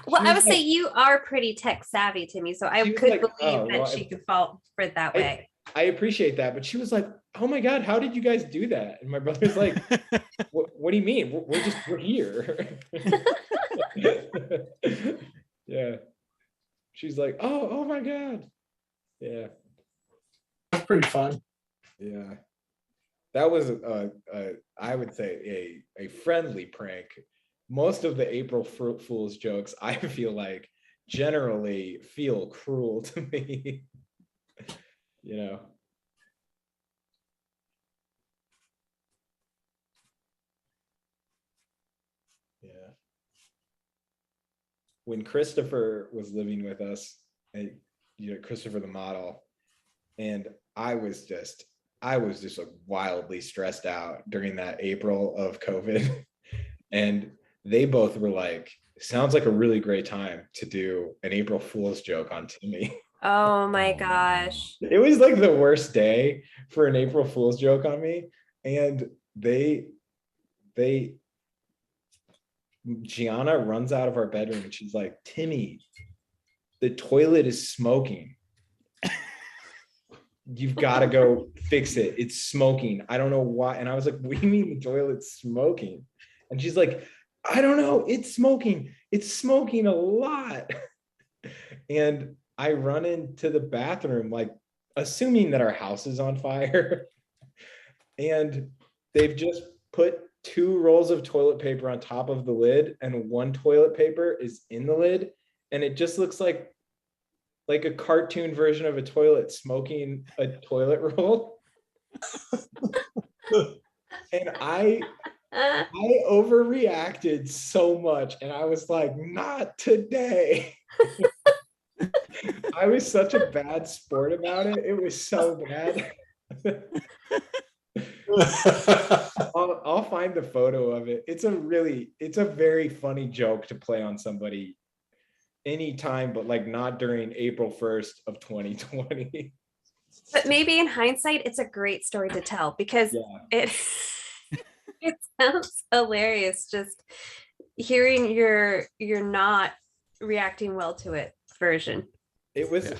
Well, I would say you are pretty tech savvy, Timmy, so I could believe that she could fall for it that way. I appreciate that, but she was like, oh my God, how did you guys do that? And my brother's like, what do you mean? We're here. Yeah. She's like, oh my God. Yeah. That's pretty fun. Yeah. That was I would say a friendly prank. Most of the April Fool's jokes, I feel like, generally feel cruel to me. You know. Yeah. When Christopher was living with us, and Christopher the model, and I was just like wildly stressed out during that April of COVID. And they both were like, sounds like a really great time to do an April Fool's joke on Timmy. Oh my gosh. It was like the worst day for an April Fool's joke on me. And Gianna runs out of our bedroom and she's like, Timmy, the toilet is smoking. You've got to go fix it. It's smoking. I don't know why. And I was like, what do you mean the toilet's smoking? And she's like, I don't know. It's smoking. It's smoking a lot. And I run into the bathroom, like assuming that our house is on fire. And they've just put 2 rolls of toilet paper on top of the lid and 1 toilet paper is in the lid. And it just looks like a cartoon version of a toilet smoking a toilet roll. And I overreacted so much. And I was like, not today. I was such a bad sport about it. It was so bad. I'll find the photo of it. It's a very funny joke to play on somebody anytime, but like not during April 1st of 2020. But maybe in hindsight, it's a great story to tell because it sounds hilarious just hearing you're not reacting well to it version. It was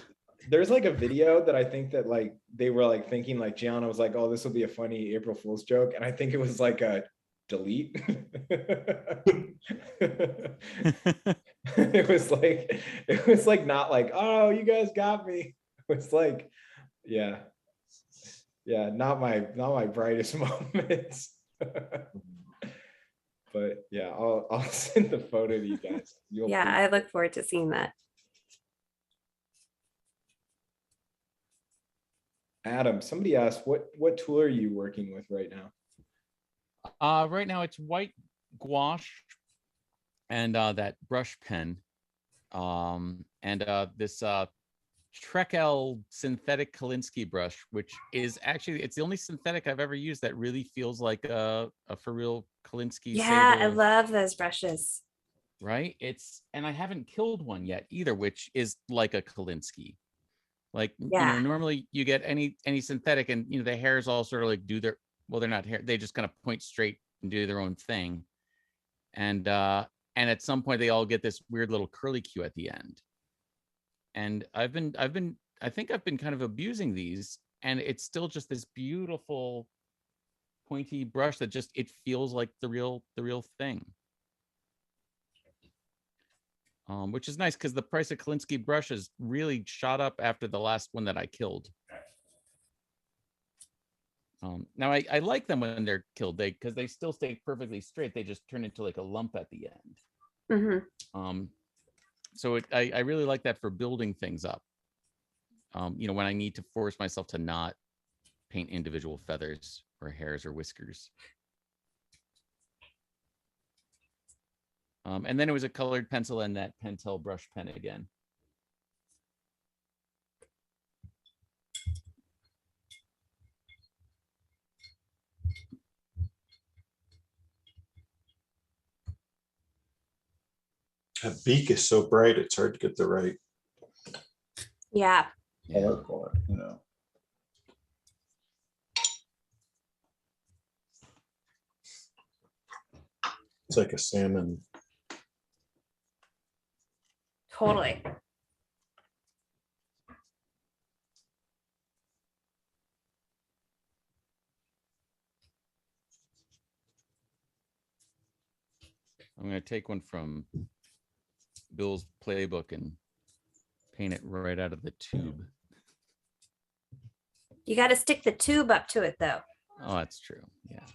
there's like a video that I think that like they were like thinking like Gianna was like, oh, this will be a funny April Fool's joke. And I think it was like a delete. It was like not like, oh, you guys got me. It was like, yeah, not my brightest moments. But yeah, I'll send the photo to you guys. I look forward to seeing that. Adam, somebody asked, what tool are you working with right now? Right now it's white gouache and that brush pen, and this Trekell synthetic Kolinsky brush, which is actually, it's the only synthetic I've ever used that really feels like a for real Kolinsky. Yeah, sable. I love those brushes. Right? And I haven't killed one yet either, which is like a Kolinsky. Like, normally you get any synthetic and, the hairs all sort of like they're not hair. They just kind of point straight and do their own thing. And and at some point they all get this weird little curly cue at the end. And I think I've been kind of abusing these, and it's still just this beautiful pointy brush that just, it feels like the real thing. Which is nice because the price of Kolinsky brushes really shot up after the last one that I killed. Now I like them when they're killed, because they still stay perfectly straight. They just turn into like a lump at the end. So I really like that for building things up. When I need to force myself to not paint individual feathers or hairs or whiskers. And then it was a colored pencil and that Pentel brush pen again. That beak is so bright, it's hard to get the right Yeah. color for it, It's like a salmon. Totally. I'm going to take one from Bill's playbook and paint it right out of the tube. You got to stick the tube up to it though. Oh, that's true. Yeah.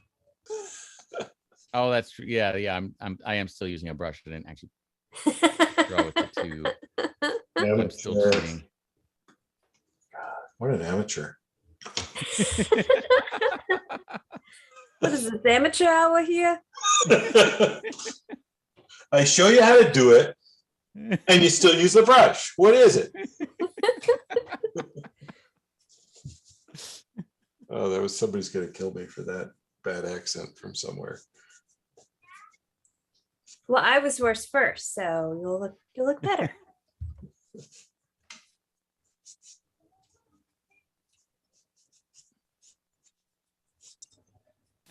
Oh, that's true. Yeah. I am still using a brush. I didn't actually draw with the tube. I'm still learning. What an amateur. What is this, amateur hour here? I show you how to do it, and you still use the brush. What is it? Oh, somebody's gonna kill me for that bad accent from somewhere. Well, I was worse first, so you'll look better.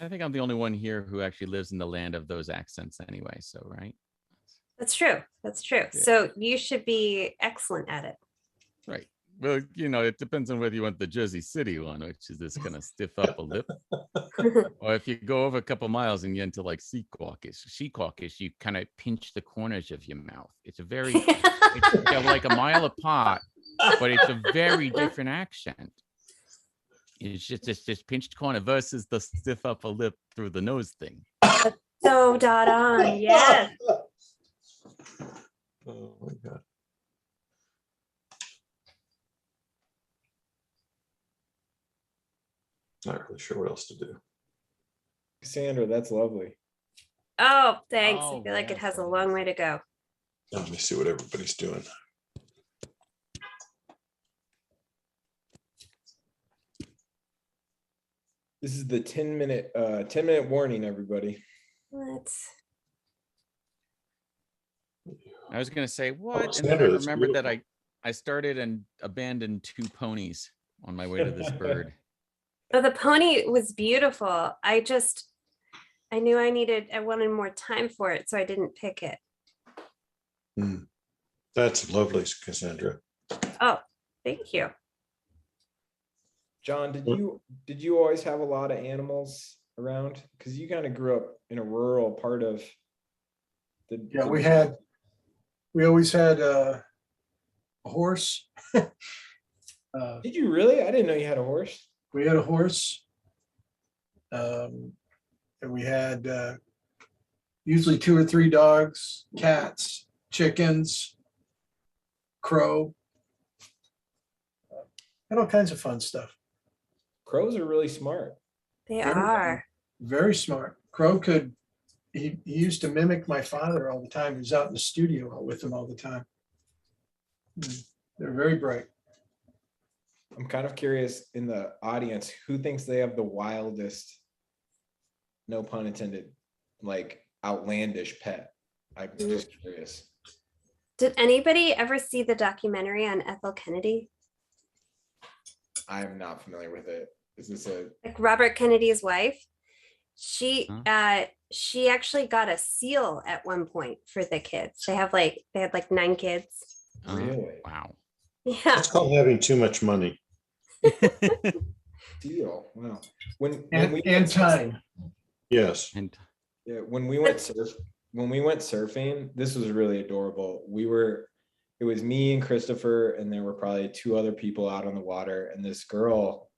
I think I'm the only one here who actually lives in the land of those accents anyway. So, right. That's true. That's true. Yeah. So you should be excellent at it. Right. Well, it depends on whether you want the Jersey City one, which is this kind of stiff upper lip, or if you go over a couple miles and get into like Secaucus, you kind of pinch the corners of your mouth. It's they're like a mile apart, but it's a very different accent. It's just this pinched corner versus the stiff upper lip through the nose thing. So dot on. Yes. Oh my God. Not really sure what else to do. Cassandra, that's lovely. Oh, thanks. Oh, I feel like it yes, has a that long is. way to go. Let me see what everybody's doing. This is the 10-minute warning, everybody. Let's. I was going to say what, and then I Sandra, that's remembered that beautiful. I started and abandoned 2 ponies on my way to this bird. Oh, the pony was beautiful. I knew I wanted more time for it, so I didn't pick it. That's lovely, Cassandra. Oh, thank you. John, did you always have a lot of animals around? Because you kind of grew up in a rural part of the. Yeah, we always had a horse. Did you really? I didn't know you had a horse. We had a horse. And we had usually 2 or 3 dogs, cats, chickens, crow. And all kinds of fun stuff. Crows are really smart. They Very are. Very smart. Crow he used to mimic my father all the time. He was out in the studio with him all the time. They're very bright. I'm kind of curious in the audience, who thinks they have the wildest, no pun intended, like outlandish pet? I'm just curious. Did anybody ever see the documentary on Ethel Kennedy? I am not familiar with it. Is this Like Robert Kennedy's wife? She actually got a seal at one point for the kids. They had like 9 kids. Really? Wow. Yeah. It's called having too much money. Deal. Wow. When And, we and went time. Yes. And Yeah, when we went surfing, this was really adorable. It was me and Christopher, and there were probably 2 other people out on the water, and this girl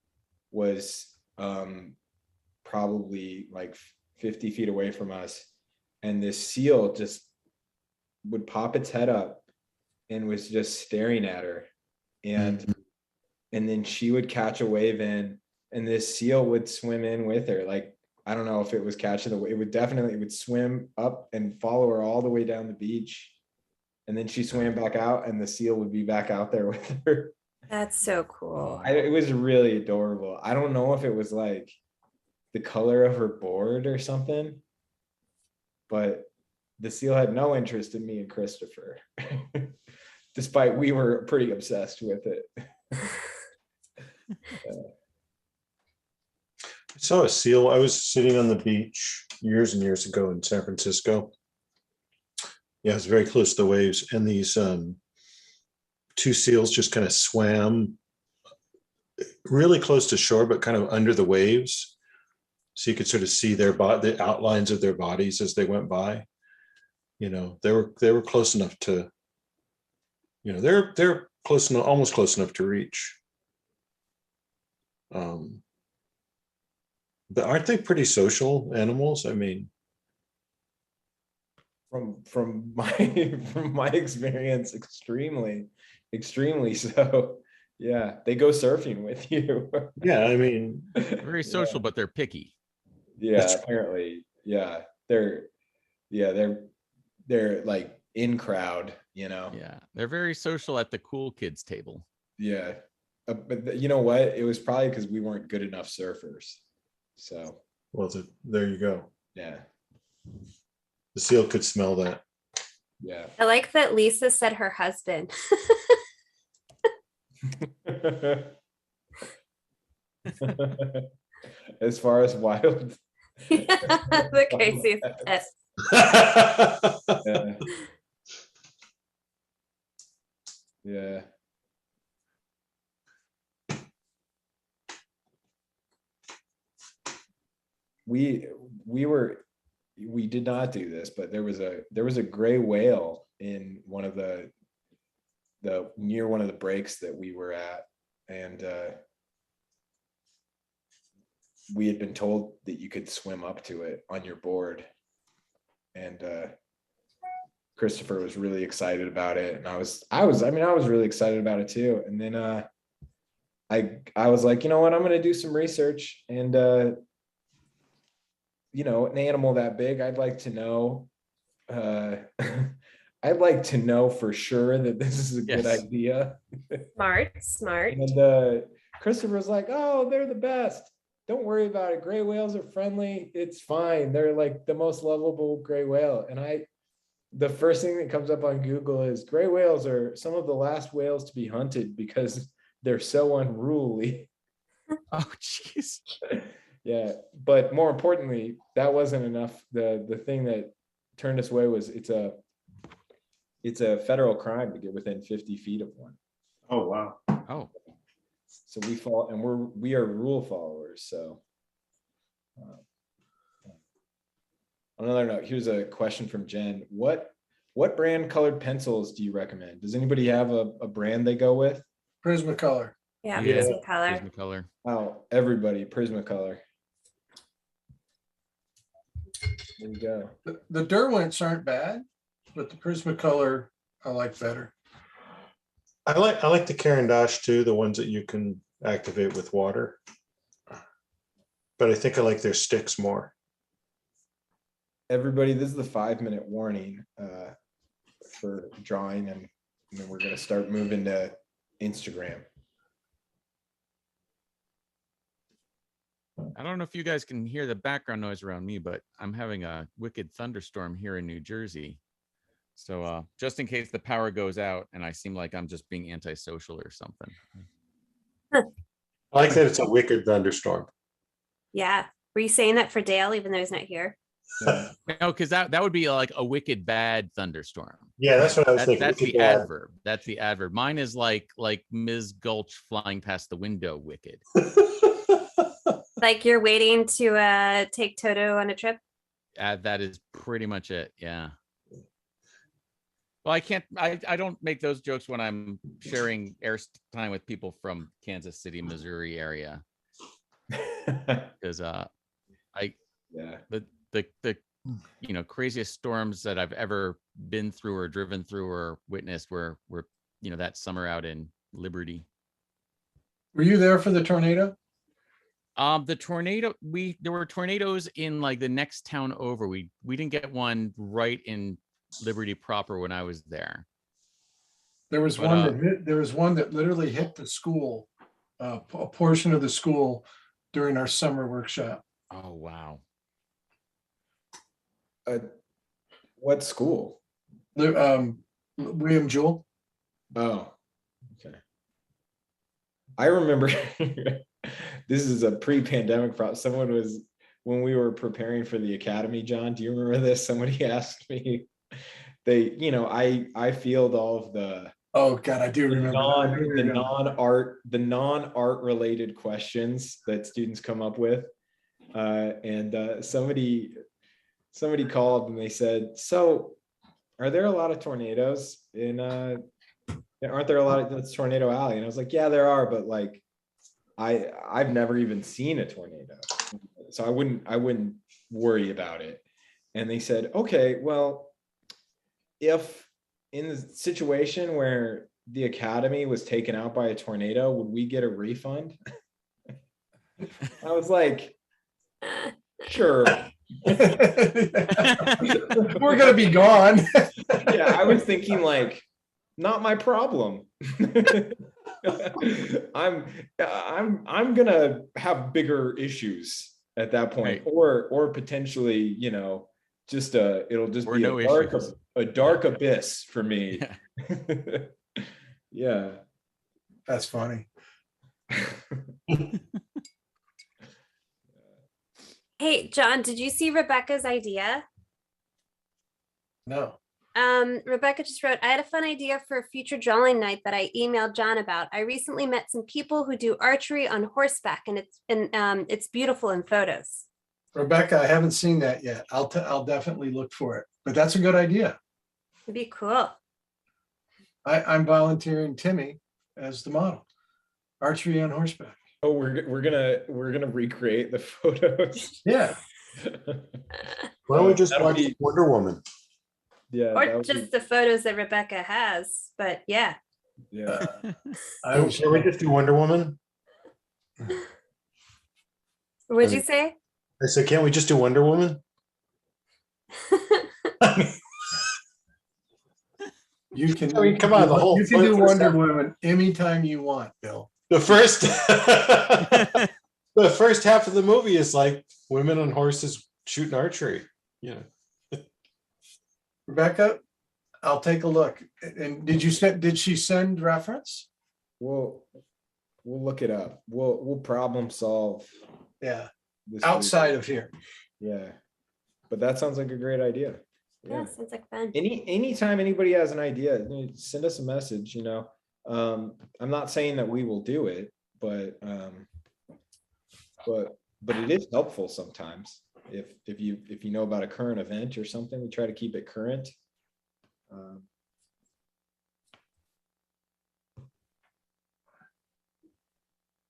was probably like 50 feet away from us, and this seal just would pop its head up and was just staring at her, and then she would catch a wave in, and this seal would swim in with her. Like, I don't know if it was catching the wave. It would swim up and follow her all the way down the beach. And then she swam back out, and the seal would be back out there with her. That's so cool. It was really adorable. I don't know if it was like the color of her board or something, but the seal had no interest in me and Christopher, despite we were pretty obsessed with it. I saw a seal. I was sitting on the beach years and years ago in San Francisco. Yeah, it was very close to the waves, and these 2 seals just kind of swam really close to shore, but kind of under the waves, so you could sort of see the outlines of their bodies as they went by. You know, they were close enough to, you know, they're close enough, almost close enough to reach. But aren't they pretty social animals? I mean, From my experience, extremely so. Yeah, they go surfing with you. yeah, I mean, very social, but they're picky. Yeah, That's- apparently. Yeah, they're like in crowd, you know. Yeah, they're very social at the cool kids table. Yeah, but you know what? It was probably because we weren't good enough surfers. So well, there you go. yeah, The seal could smell that. yeah. I like that Lisa said her husband. As far as wild, The craziest bit. yeah. Yeah. We did not do this, but there was a gray whale in one of the near one of the breaks that we were at, and we had been told that you could swim up to it on your board, and Christopher was really excited about it, and I was really excited about it too. And then I was like, you know what, I'm going to do some research, and you know, an animal that big, I'd like to know I'd like to know for sure that this is a good idea. Smart. And Christopher was like, oh, they're the best. Don't worry about it. Gray whales are friendly. It's fine. They're like the most lovable gray whale. And the first thing that comes up on Google is gray whales are some of the last whales to be hunted because they're so unruly. Oh, jeez. Yeah, but more importantly, that wasn't enough. The thing that turned us away was it's a federal crime to get within 50 feet of one. Oh, wow. Oh, So we are rule followers. So on another note, here's a question from Jen. What brand colored pencils do you recommend? Does anybody have a brand they go with? Prismacolor. Yeah, Yeah. Prismacolor. Prismacolor. Oh, everybody, Prismacolor. There you go. The Derwents aren't bad, but the Prismacolor I like better. I like the Caran d'Ache too, the ones that you can activate with water. But I think I like their sticks more. Everybody, this is the 5-minute warning for drawing, and then we're going to start moving to Instagram. I don't know if you guys can hear the background noise around me, but I'm having a wicked thunderstorm here in New Jersey. So just in case the power goes out and I seem like I'm just being antisocial or something. I like that it's a wicked thunderstorm. Yeah. Were you saying that for Dale, even though he's not here? Yeah. No, because that would be like a wicked bad thunderstorm. Yeah, that's what I was That's, thinking. that's Wicked the bad. adverb. That's the adverb. Mine is like Ms. Gulch flying past the window, wicked. Like you're waiting to take Toto on a trip? That is pretty much it. Yeah. Well, I don't make those jokes when I'm sharing airtime with people from Kansas City, Missouri area. Because Yeah. the craziest storms that I've ever been through or driven through or witnessed were that summer out in Liberty. Were you there for the tornado? The tornado, there were tornadoes in like the next town over. We didn't get one right in Liberty proper when I was there. There was there was one that literally hit the school, a portion of the school during our summer workshop. Oh wow. What school? William Jewell. Oh, okay. I remember this is a pre-pandemic problem. Someone was, when we were preparing for the academy, John, do you remember this? Somebody asked me, I field all of the Oh God, I do remember the non-art related questions that students come up with. And somebody called and they said, so are there a lot of tornadoes in aren't there a lot of that's Tornado Alley? And I was like, yeah, there are, but like I've never even seen a tornado, so I wouldn't worry about it. And they said, okay, well, if in the situation where the academy was taken out by a tornado, would we get a refund? I was like, sure. We're gonna be gone. Yeah, I was thinking like, not my problem. I'm gonna have bigger issues at that point, Right. or potentially, just it'll just Or be no a dark abyss for me. Yeah. Yeah. That's funny. Hey, John, did you see Rebecca's idea? No. Rebecca just wrote, I had a fun idea for a future drawing night that I emailed John about. I recently met some people who do archery on horseback, and it's beautiful in photos. Rebecca, I haven't seen that yet. I'll definitely look for it. But that's a good idea. It'd be cool. I'm volunteering Timmy as the model. Archery on horseback. Oh, we're gonna recreate the photos. Yeah. Why don't we just That'll watch be- Wonder Woman? Yeah. that Or would just the photos that Rebecca has. But yeah. yeah. Shall we just do Wonder Woman? What'd you say? I said, can't we just do Wonder Woman? You can. I mean, come on, the whole You can do first Wonder half- Woman anytime you want, Bill. The first, the first half of the movie is like women on horses shooting archery. Rebecca, I'll take a look. And did she send reference? We'll look it up. We'll problem solve Yeah. this Outside of here. week. Yeah. But that sounds like a great idea. Yeah, sounds like fun. Anytime anybody has an idea, send us a message, I'm not saying that we will do it, but it is helpful sometimes. If you know about a current event or something, we try to keep it current.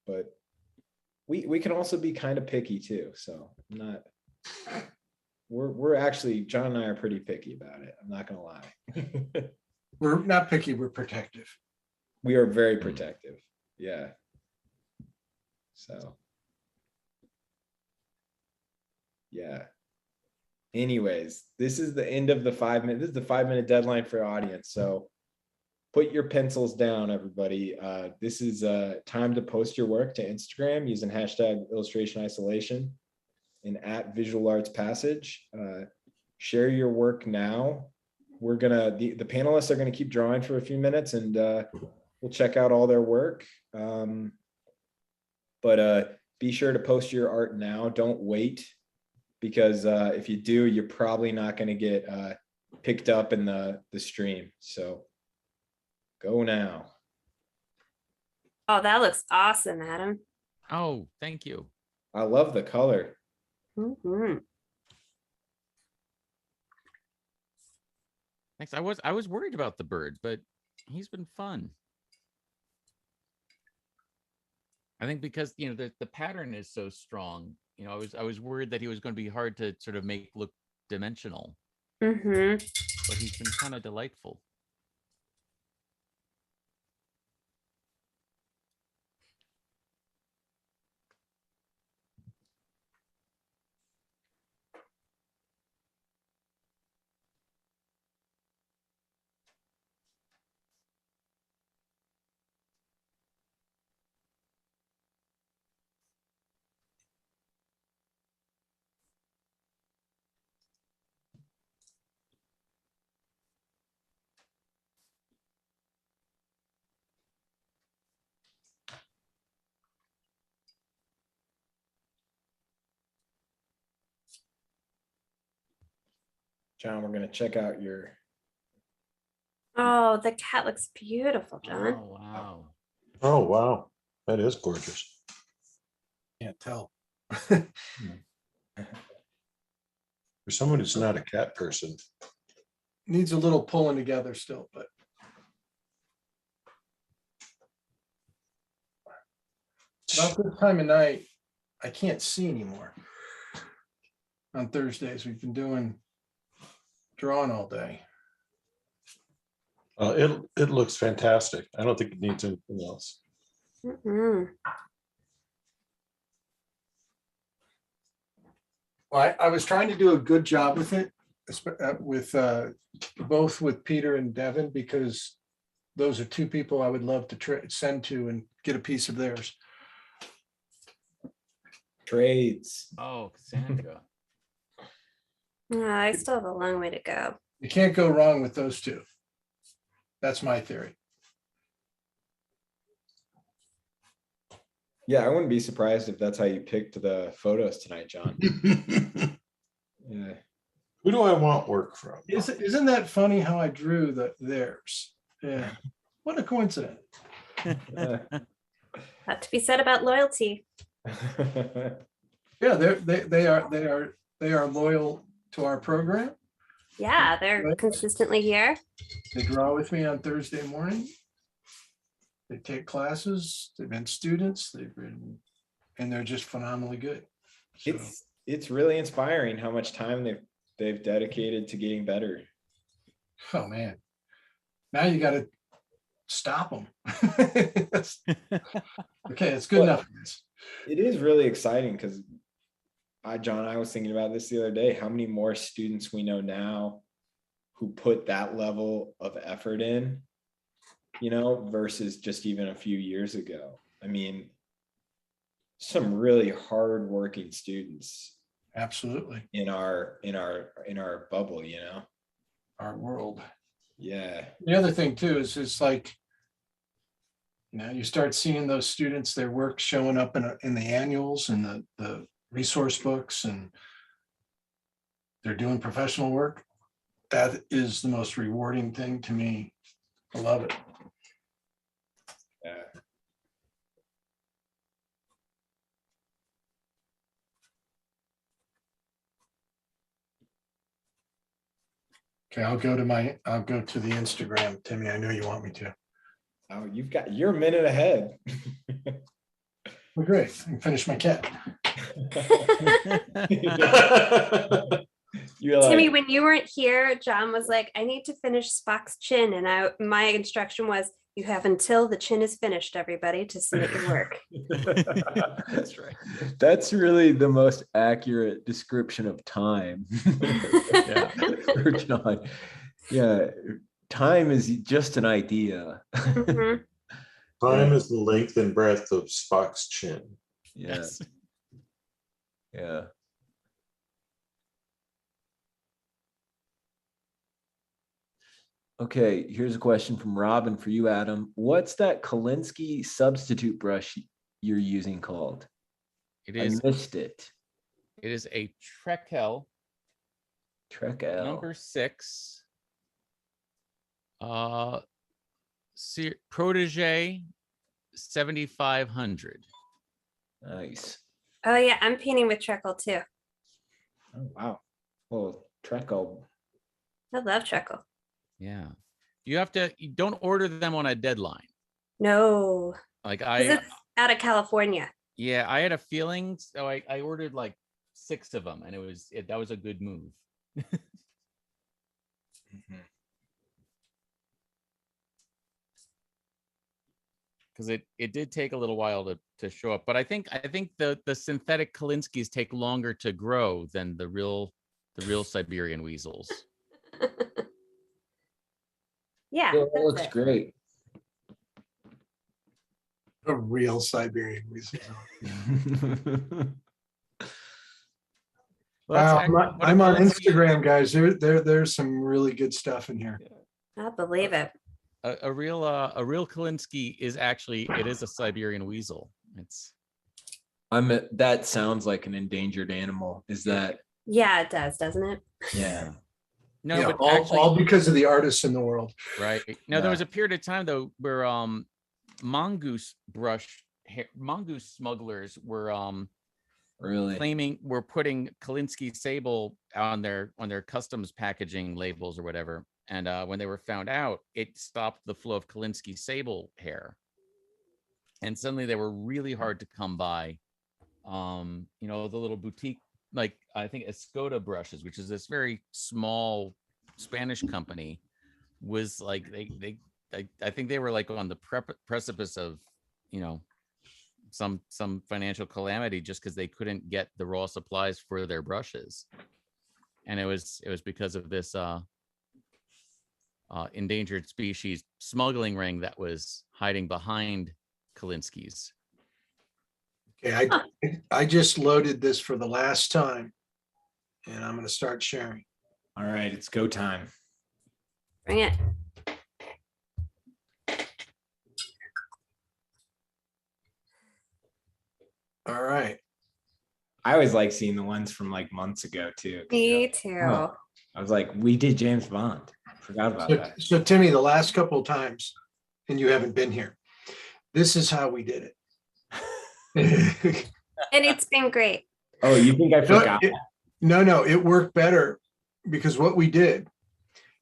But we can also be kind of picky too. So we're actually, John and I are pretty picky about it. I'm not gonna lie. We're not picky, we're protective. We are very protective. Yeah. So. Yeah. Anyways, this is the end of the 5 minute. This is the 5-minute deadline for audience. So put your pencils down, everybody. This is time to post your work to Instagram using hashtag illustration isolation and at visual arts passage. Share your work now. We're gonna, the panelists are gonna keep drawing for a few minutes, and we'll check out all their work. But be sure to post your art now. Don't wait, because if you do, you're probably not going to get picked up in the stream. So go now. Oh, that looks awesome, Adam. Oh, thank you. I love the color. Mhm. Thanks. I was worried about the bird, but he's been fun. I think because the pattern is so strong. I was worried that he was going to be hard to sort of make look dimensional, Mhm. but he's been kind of delightful. John, we're going to check out your. Oh, the cat looks beautiful, John. Oh wow. Oh, wow. That is gorgeous. Can't tell. For someone who's not a cat person, Needs a little pulling together still, but about this time of night, I can't see anymore. On Thursdays, we've been doing drawing all day. it looks fantastic. I don't think it needs anything else. Mhm. Well, I was trying to do a good job with it, with both with Peter and Devin, because those are two people I would love to send to and get a piece of theirs. Trades. Oh, Cassandra. I still have a long way to go. You can't go wrong with those two. That's my theory. Yeah, I wouldn't be surprised if that's how you picked the photos tonight, John. Yeah. Who do I want work from? Isn't that funny how I drew theirs? Yeah. What a coincidence. Have to be said about loyalty. Yeah, they are loyal to our program. Yeah, they're Right. consistently here. They draw with me on Thursday morning. They take classes. They've been students. And they're just phenomenally good. So, It's really inspiring how much time they've dedicated to getting better. oh man, now you got to stop them. Okay, it's good enough. It is really exciting because John, I was thinking about this the other day, how many more students we know now who put that level of effort in, versus just even a few years ago. I mean, some really hardworking students. Absolutely. In our bubble, Our world. Yeah. The other thing too is it's like, you start seeing those students, their work showing up in the annuals and the resource books, and they're doing professional work. That is the most rewarding thing to me. I love it. Yeah. Okay, I'll go to the Instagram, Timmy. I know you want me to. Oh, you're a minute ahead. Well, great. I can finish my cat. Timmy, when you weren't here, John was like, I need to finish Spock's chin. And my instruction was, you have until the chin is finished, everybody, to submit your work. That's right. That's really the most accurate description of time. Yeah. For John. Yeah. Time is just an idea. Mhm. Time is the length and breadth of Spock's chin. Yes. Yeah. Okay, here's a question from Robin for you, Adam. What's that Kolinsky substitute brush you're using called? It I is missed it. a Trekkel Trek L. number 6. Protege 7500. Nice. Oh yeah, I'm painting with treacle too. Oh wow. Well, Treco. I love treacle. Yeah. You don't order them on a deadline. No, Like 'cause it's out of California. yeah, I had a feeling. So I ordered like 6 of them, and that was a good move. Because it did take a little while to show up. But I think the synthetic Kalinskis take longer to grow than the real Siberian weasels. Yeah, It that's looks it. great. A real Siberian weasel. Well, Wow, I'm on Instagram, guys. There's some really good stuff in here. I believe it. A real Kalinsky is actually it is a Siberian weasel. It's That sounds like an endangered animal. Is that? Yeah, it does, doesn't it? Yeah. no, Yeah, but all, actually, all because of the artists in the world. right now there was a period of time though where mongoose smugglers were Really? we're putting Kalinsky sable on their customs packaging labels or whatever. And when they were found out, it stopped the flow of Kalinsky sable hair. And suddenly they were really hard to come by. The little boutique, like I think Escoda brushes, which is this very small Spanish company, was like I think they were like on the precipice of, some financial calamity just because they couldn't get the raw supplies for their brushes. And it was because of this endangered species smuggling ring that was hiding behind Kalinskys. Okay, I just loaded this for the last time, and I'm going to start sharing. All right, it's go time. Bring it. All right. I always like seeing the ones from like months ago too. 'Cause Me too. oh, I was like, we did James Bond. Forgot about that. So Timmy, the last couple of times, and you haven't been here, this is how we did it. And it's been great. Oh, you think I forgot? No, it worked better because what we did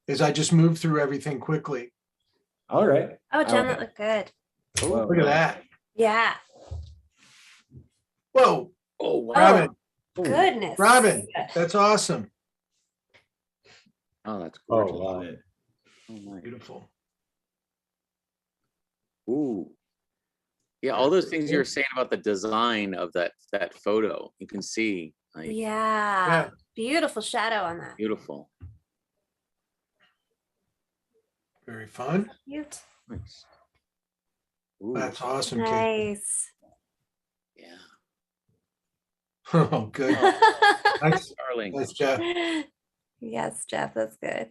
is I just moved through everything quickly. All right. Oh, John, that looked good. Whoa. Look at that. Yeah. Whoa, Oh, wow. Robin, Goodness. Robin, that's awesome. Oh, that's Oh, gorgeous. wow. Oh, my. Beautiful. Ooh. Yeah, all those things you were saying about the design of that photo, you can see like Yeah. Yeah. Beautiful shadow on that. beautiful. Very fun. Cute. Nice. Ooh, That's awesome, Kate. Nice. yeah. Oh, good. Nice, Darling. nice job. Yes, Jeff, that's good.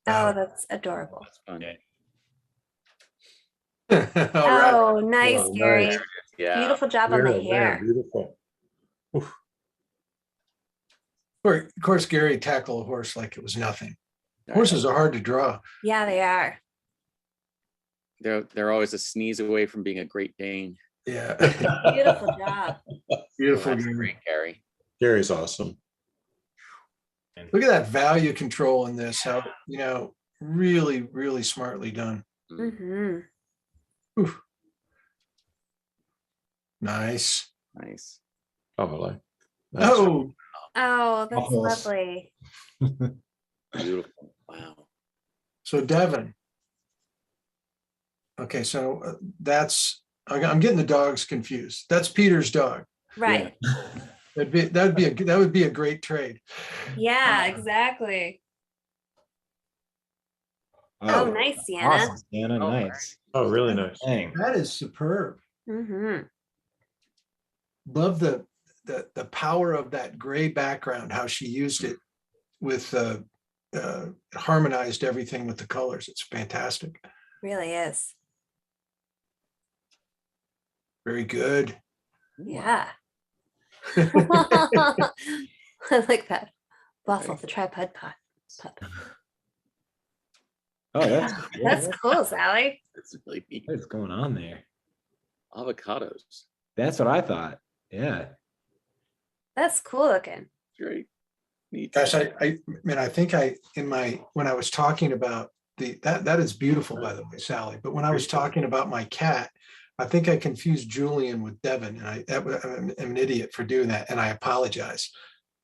Wow. Oh, that's adorable. That's fun. All right. Oh, nice, Oh, Gary. nice. Yeah. Beautiful job on the Yeah, hair. beautiful. Of course, Gary tackled a horse like it was nothing. Horses are hard to draw. Yeah, they are. They're always a sneeze away from being a Great Dane. Yeah. Beautiful job. Beautiful. That's Gary. great, Gary. Gary's awesome. Look at that value control in this. How, really, really smartly done. Mm-hmm. Oof. Nice. Nice. Oh, like. Oh, Oh, that's Waffles. lovely. Beautiful. Wow. so Devin. Okay, so I'm getting the dogs confused. That's Peter's dog. Right. That would be a great trade. Yeah, exactly. Oh, nice, Sienna. Awesome, Sienna. Oh, Nice. Oh, really nice. Dang. That is superb. Mm-hmm. Love the power of that gray background, how she used it with harmonized everything with the colors. It's fantastic. Really is. Very good. Yeah. I like that. Waffle the tripod pot. Oh, that's That's cool, Sally. It's really neat. what's going on there. Avocados. That's what I thought. Yeah. That's cool looking. Very neat. Gosh, I mean, I think when I was talking about that is beautiful, by the way, Sally. But when I was talking about my cat, I think I confused Julian with Devin, and I'm an idiot for doing that, and I apologize.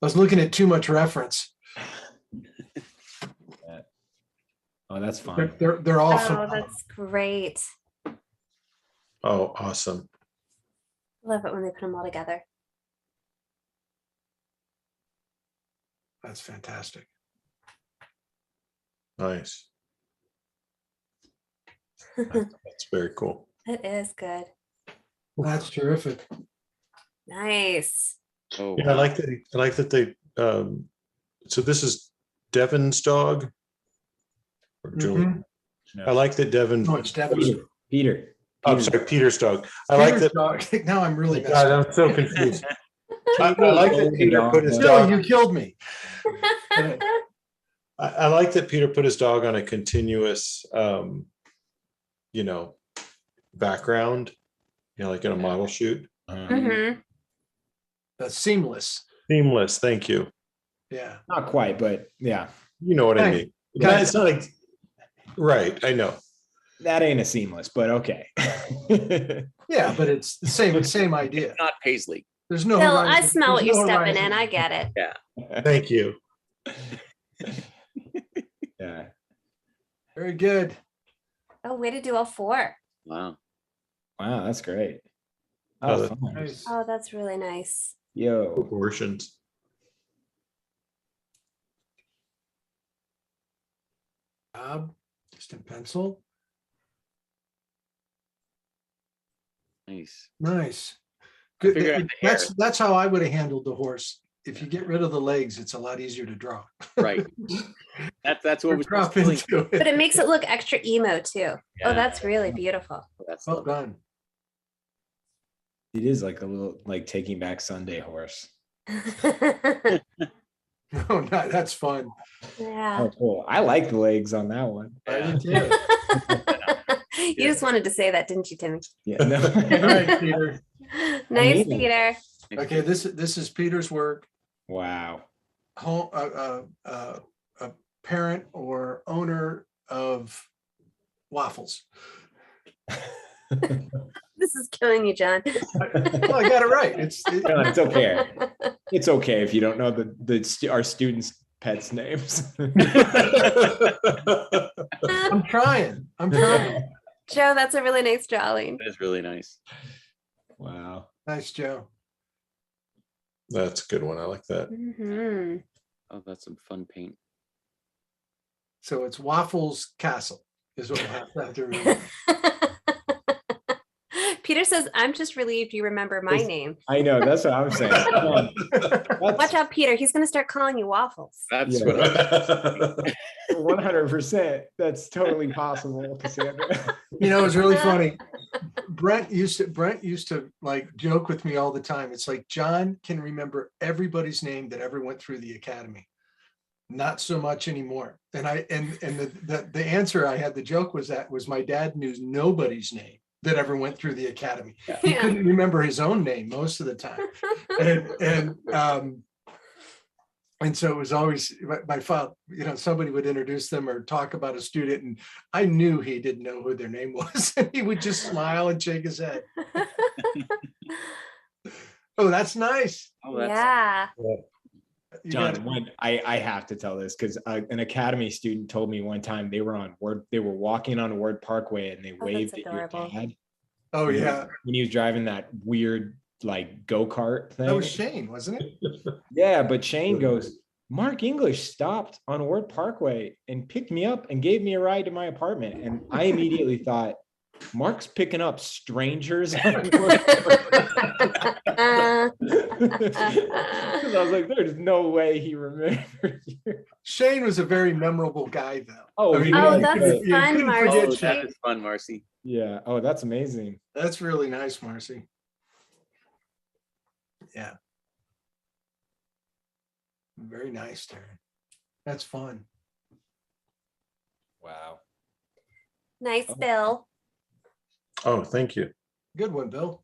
I was looking at too much reference. Oh, that's fine. They're all Oh, that's great. Oh, awesome. Love it when they put them all together. That's fantastic. Nice. That's very cool. It is good. That's terrific. Nice. Oh, Yeah, I like that they so this is Devin's dog or Julian. Mhm. I like that Devin. No, it's Devin's. Peter. I'm sorry, Peter's dog. I like Peter's that. dog. Now I'm really messed God, up. I'm so confused. I like that Peter put his Billy, dog. you killed me. I like that Peter put his dog on a continuous, background, like in a model shoot. Mhm. That's seamless. Seamless. Thank you. Yeah. Not quite, but yeah, You know what I Kind- mean. kind It's not like, right. I know. that ain't a seamless, but okay. Yeah, but it's the same idea. not Paisley. There's no. Bill, I horizon- smell what there's you're no stepping horizon. in. I get it. Thank you. Yeah. Very good. Oh, way to do all four. Wow. Wow, that's great. Oh, Oh, that's fun. Nice. Oh, that's really nice. Yo. Proportions. Just in pencil. Nice. Nice. I Good. figured out the hair. That's how I would have handled the horse. If you get rid of the legs, it's a lot easier to draw. Right. That's what was Drop feeling. into But it. it makes it look extra emo too. Yeah. Oh, that's really beautiful. That's Well lovely. done. It is like a little like Taking Back Sunday horse. No, that's fun. Yeah. Oh, cool. I like the legs on that one. I did too. You just wanted to say that, didn't you, Timmy? Yeah. All No. right, Peter. Nice, mean it. Peter. Okay, this is Peter's work. Wow. Home, a parent or owner of waffles. This is killing you, John. Well, I got it right. No, it's okay. It's okay if you don't know our students' pets' names. I'm trying. Joe, that's a really nice drawing. That is really nice. Wow. Nice, Joe. That's a good one. I like that. Mhm. Oh, that's some fun paint. So it's Waffles Castle is what we'll have to remember. Peter says, I'm just relieved you remember my Is- name. I know. That's what I'm saying. Come on. Watch out, Peter. He's going to start calling you Waffles. That's Yeah. what 100%. That's totally possible, Cassandra. You know, it's really funny. Brent used to like joke with me all the time. It's like John can remember everybody's name that ever went through the academy. Not so much anymore. And the answer I had, the joke was my dad knew nobody's name that ever went through the academy. He Yeah. couldn't remember his own name most of the time. And so it was always my fault, somebody would introduce them or talk about a student, and I knew he didn't know who their name was. And he would just smile and shake his head. Oh, that's nice. Oh, that's Yeah. You John, gotta- I have to tell this because an academy student told me one time they were walking on Ward Parkway and they that's waved at your adorable. dad Oh yeah, when he was driving that weird like go-kart thing. that was Shane, wasn't it? Yeah, but Shane goes, Mark English stopped on Ward Parkway and picked me up and gave me a ride to my apartment. And I immediately thought, Mark's picking up strangers on Ward Parkway. Because I was like, there's no way he remembers you. Shane was a very memorable guy, though. Oh, I mean, he Oh, was you that's couldn't- you fun, couldn't Marcy. forget Oh, Shane. that is fun, Marcy. Yeah. Oh, that's amazing. That's really nice, Marcy. Yeah. Very nice, Taryn. That's fun. Wow. Nice, Oh. Bill. Oh, thank you. Good one, Bill.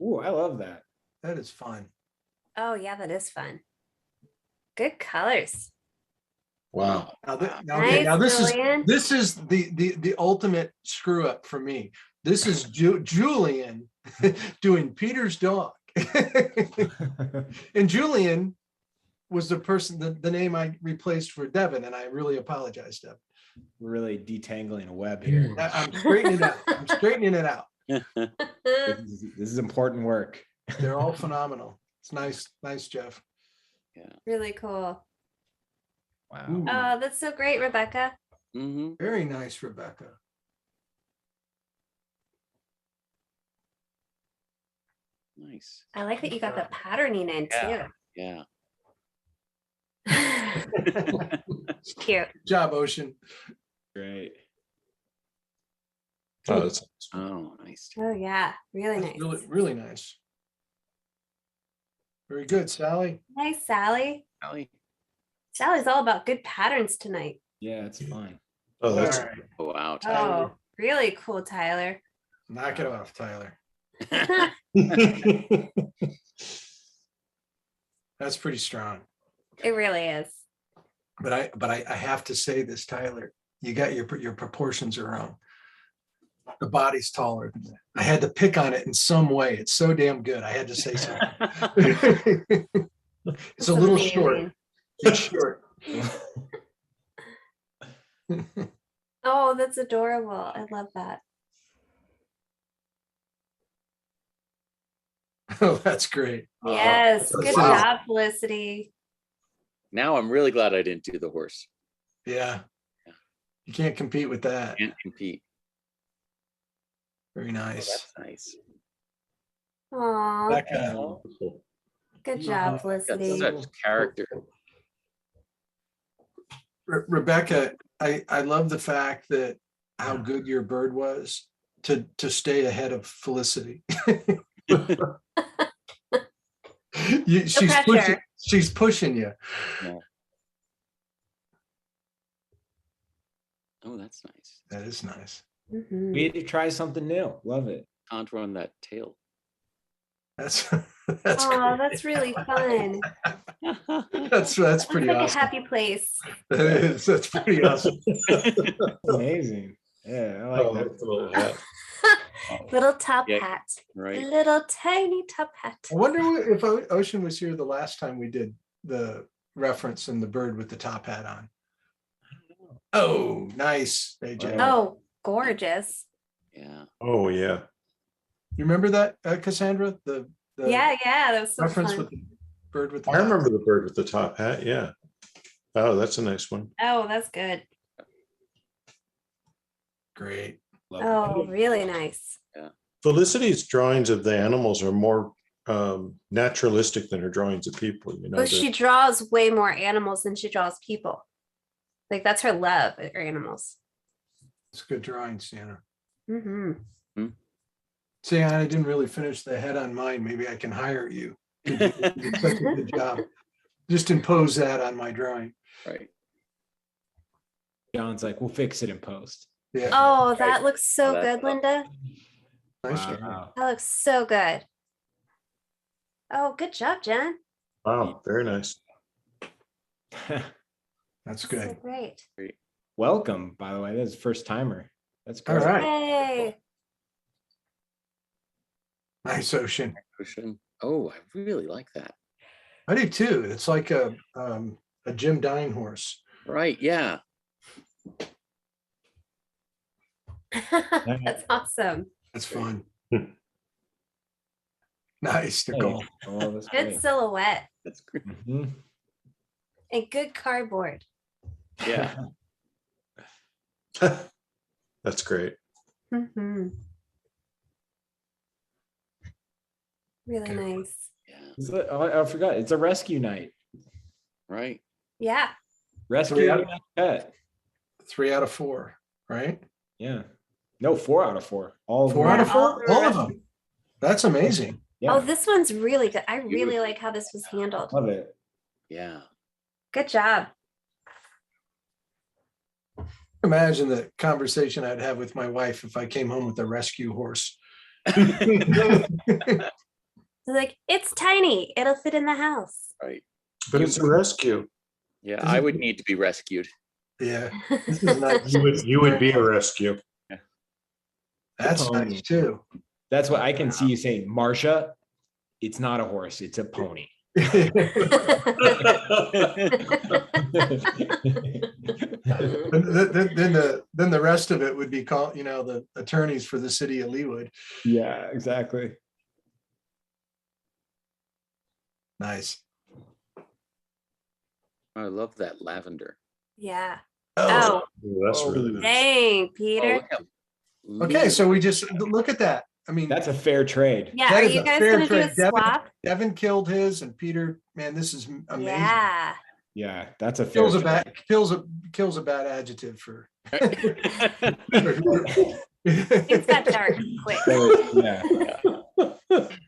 Ooh, I love that. That is fun. Oh, yeah, that is fun. Good colors. Wow. Now, Wow. now Nice, Julian. this is the ultimate screw up for me. This is Julian doing Peter's dog. And Julian was the person, the name I replaced for Devin, and I really apologize, Devin. We're really detangling a web here. I'm straightening it out. I'm straightening it out. This is important work. They're all phenomenal. It's nice, Jeff. Really cool. Wow. Ooh, Oh, that's so great, Rebecca. Mm-hmm. very nice, Rebecca. Nice. I like that you got the patterning in Yeah. too. Yeah. Cute. Good job, Ocean. Great. Oh, that's Oh, nice. Oh yeah, really That's nice. really nice. Very good, Sally. Nice, Sally. Allie. Sally's all about good patterns tonight. Yeah, it's fine. oh, All that's right, Oh, wow. Oh, really cool, Tyler. knock it off, Tyler. That's pretty strong. It really is. But I have to say this, Tyler. You got your proportions are wrong. The body's taller than that. I had to pick on it in some way. It's so damn good. I had to say something. It's That's a little amazing. short. It's short. Oh, that's adorable. I love that. Oh, that's great. Yes, Wow. good Wow. job, Felicity. Now I'm really glad I didn't do the horse. Yeah. You can't compete with that. Can't compete. Very Oh, nice. that's nice. Aw, Becca, good job, Got Felicity. such character. Rebecca, I love the fact that how good your bird was to stay ahead of Felicity. pressure. She's pushing you. Oh, that's nice. That is nice. Mhm. We had to try something new. Love it. Contour on that tail. That's Oh, great. that's really fun. That's It's pretty like a awesome. happy place. That is. That's pretty awesome. Amazing. Yeah, I like oh, that. that's a little hat. Little top Yeah, hat. right. Little tiny top hat. I wonder if Ocean was here the last time we did the reference and the bird with the top hat on. Oh, nice, AJ. Oh, gorgeous. Yeah. Oh, yeah. You remember that, Cassandra? The Yeah, that was so reference fun. with the bird with the I top remember the bird with the top hat. Yeah. Oh, that's a nice one. Oh, that's good. Great. Love Oh, really nice. Felicity's drawings of the animals are more naturalistic than her drawings of people. You know, But she draws way more animals than she draws people. Like that's her love for animals. It's good drawing, Sienna. Mm-hmm. Sienna, I didn't really finish the head on mine. Maybe I can hire you. You did such a good job. Just impose that on my drawing. Right. John's like, we'll fix it in post. Yeah. Oh, that looks so That's good, Linda. Nice drawing. Wow. That looks so good. Oh, good job, Jen. wow, very nice. That's So good. great. Welcome, by the way. That's first timer. That's All great. right. Yay. Nice, Ocean. Cushion. Oh, I really like that. I do too. It's like a Jim Dine horse. Right. Yeah. That's awesome. That's fun. Nice, Hey, Nicole. oh, that's Good great. silhouette That's great. Mhm. and good cardboard. Yeah. That's great. Mhm. Really Okay. nice. Yeah. I forgot. It's a rescue night. Right. Yeah. Rescue out- a pet. 3 out of 4, right? Yeah. No, 4 out of 4. All of 4 them. out of Yeah, 4, all all of the them. That's amazing. Yeah. Oh, this one's really good. I really Beautiful. like how this was handled. Love it. Yeah. Good job. Imagine the conversation I'd have with my wife if I came home with a rescue horse. They're like, it's tiny. It'll fit in the house. Right. But it's a rescue. Yeah. I would need to be rescued. Yeah, this is nice. You would be a rescue. That's nice too. That's what I can see you saying, Marsha. It's not a horse, it's a pony. Then the rest of it would be called, the attorneys for the city of Leawood. Yeah, exactly. Nice. I love that lavender. Yeah. Oh, Oh, That's really nice. dang, Oh, Peter. look at okay. Lee. So we just look at that. I mean, That's a fair trade. Yeah, that are is you a guys fair gonna do a trade. swap? Devin killed his, and Peter, man, this is amazing. Yeah. Yeah, that's a fair Kills a trade. bad kills a bad adjective for. Things got dark quick. Yeah.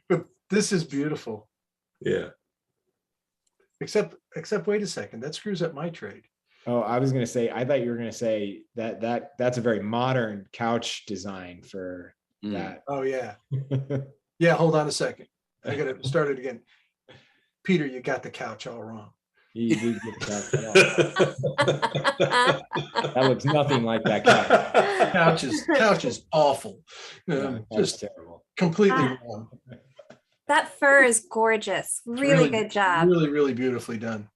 But this is beautiful. Yeah. Except wait a second, that screws up my trade. Oh, I was gonna say, I thought you were gonna say that's a very modern couch design for Mm. that. Oh yeah. Yeah, hold on a second. I gotta start it again. Peter, you got the couch all wrong. You did get the couch wrong. That looks nothing like that couch. Couch is awful. Yeah, that's Just terrible. completely Ah. wrong. That fur is gorgeous. Really good job. Really, really beautifully done.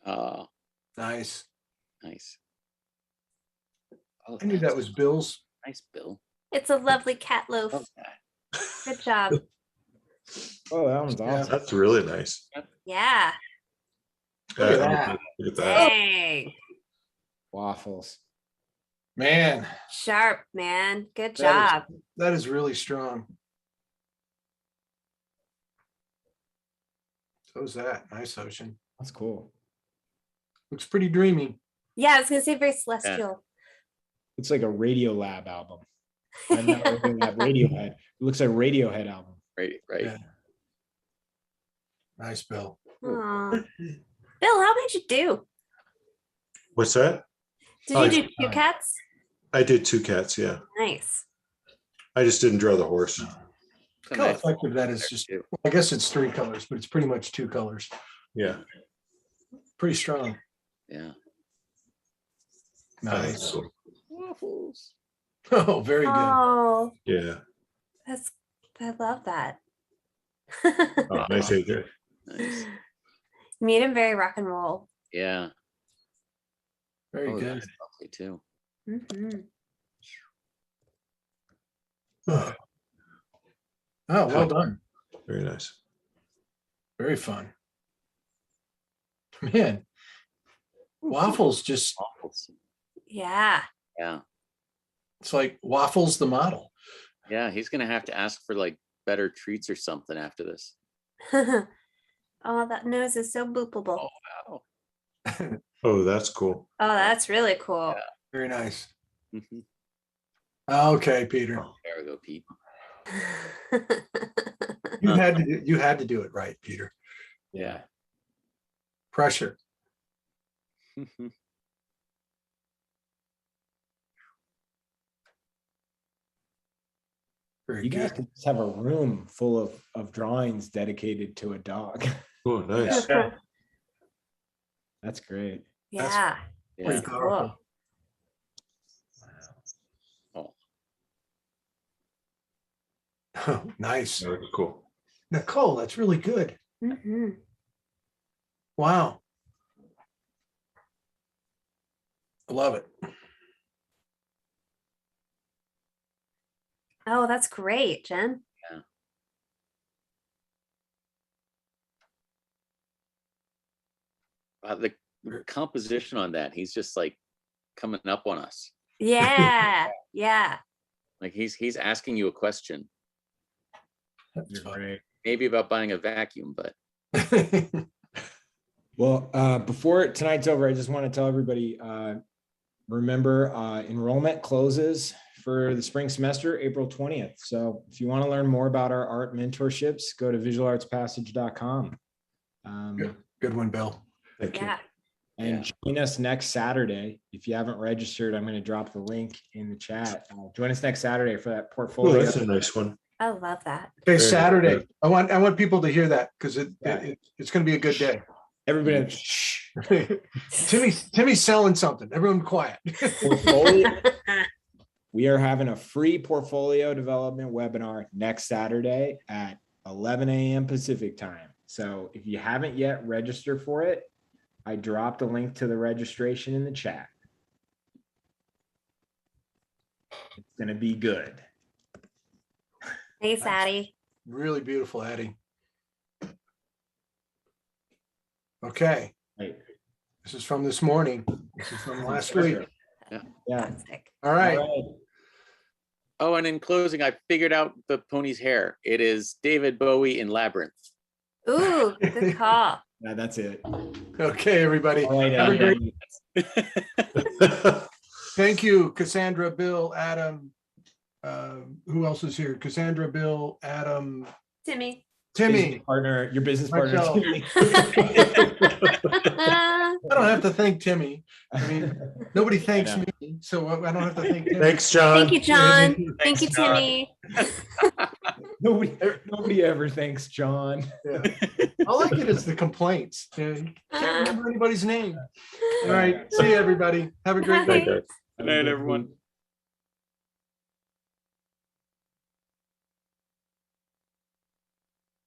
Oh, Nice. nice. Oh, I knew that that's was Bill's. nice, Bill. It's a lovely cat loaf. Love that. Good job. Oh, that one's Yeah. awesome. That's really nice. Yeah. Look at that. Look at that. Dang. Waffles. Man, Sharp, man. Good That job. that is really strong. So's that. Nice ocean. That's cool. Looks pretty dreamy. Yeah, I was gonna say very celestial. It's like a Radio Lab album. Not Radio Lab, Radiohead. It looks like a Radiohead album. Right, right. Yeah. Nice, Bill. Aw. Bill, how did you do? What's that? Did Oh, you do two cats? I did 2 cats. Yeah. Nice. I just didn't draw the horse. It's a How nice effective that is. there, Just, too. I guess it's 3 colors, but it's pretty much 2 colors. Yeah. Pretty strong. Yeah. Nice. Waffles. Oh, very good. Oh, Yeah. I love that. Oh, nice, AJ. Nice. Made him very rock and roll. Yeah. Very Oh, good. that's lovely too. Mhm. Oh, well done. Very nice. Very fun. Man, Waffles just, Waffles. Yeah. Yeah. it's like Waffles the model. Yeah. He's gonna have to ask for like better treats or something after this. Oh, that nose is so boopable. Oh wow. Oh, that's cool. Oh, that's really cool. Very nice. Mhm. Okay, Peter. There we go, Pete. You had to do it right, Peter. Yeah. Pressure. Very You guys good. could just have a room full of drawings dedicated to a dog. Oh, nice. That's great. Yeah. Yeah. Pretty That's powerful. cool. Oh, Oh, nice. Very cool. Nicole, that's really good. Mhm. Wow. I love it. Oh, that's great, Jen. the composition on that, he's just like coming up on us. Yeah. Yeah. Like he's asking you a question. You're great. Maybe about buying a vacuum, but Well, before tonight's over, I just want to tell everybody, remember, enrollment closes for the spring semester, April 20th. So if you want to learn more about our art mentorships, go to visualartspassage.com. Good one, Bill. Thank you. Yeah. And join us next Saturday. If you haven't registered, I'm going to drop the link in the chat. Join us next Saturday for that Oh, portfolio. that's a nice one. I love that. Okay, Very Saturday. good. I want people to hear that because Yeah. it's going to be a good day. Everybody, shh. Timmy's selling something. Everyone quiet. Portfolio. We are having a free portfolio development webinar next Saturday at 11 a.m. Pacific time. So if you haven't yet registered for it, I dropped a link to the registration in the chat. It's going to be good. Thanks, Addie. Really beautiful, Addie. Okay. Right. This is from this morning. This is from last week. Yeah. Fantastic. All right. All right. oh, and in closing, I figured out the pony's hair. It is David Bowie in Labyrinth. Ooh, good call. Yeah, that's it. Okay, everybody. All right, Have a great. everybody. Thank you, Cassandra, Bill, Adam. Who else is here? Cassandra, Bill, Adam, Timmy. Timmy. Partner, your business partner. Myself. Timmy. I don't have to thank Timmy. I mean, nobody thanks I know. me, so I don't have to thank Timmy. Thanks, John. Thank you, John. Thank Thanks, you, John. Timmy. Nobody ever thanks John. Yeah. All I get is the complaints. Yeah, you can't remember anybody's name. All right. See you, everybody. Have a great Bye. night. Okay. Good night, everyone.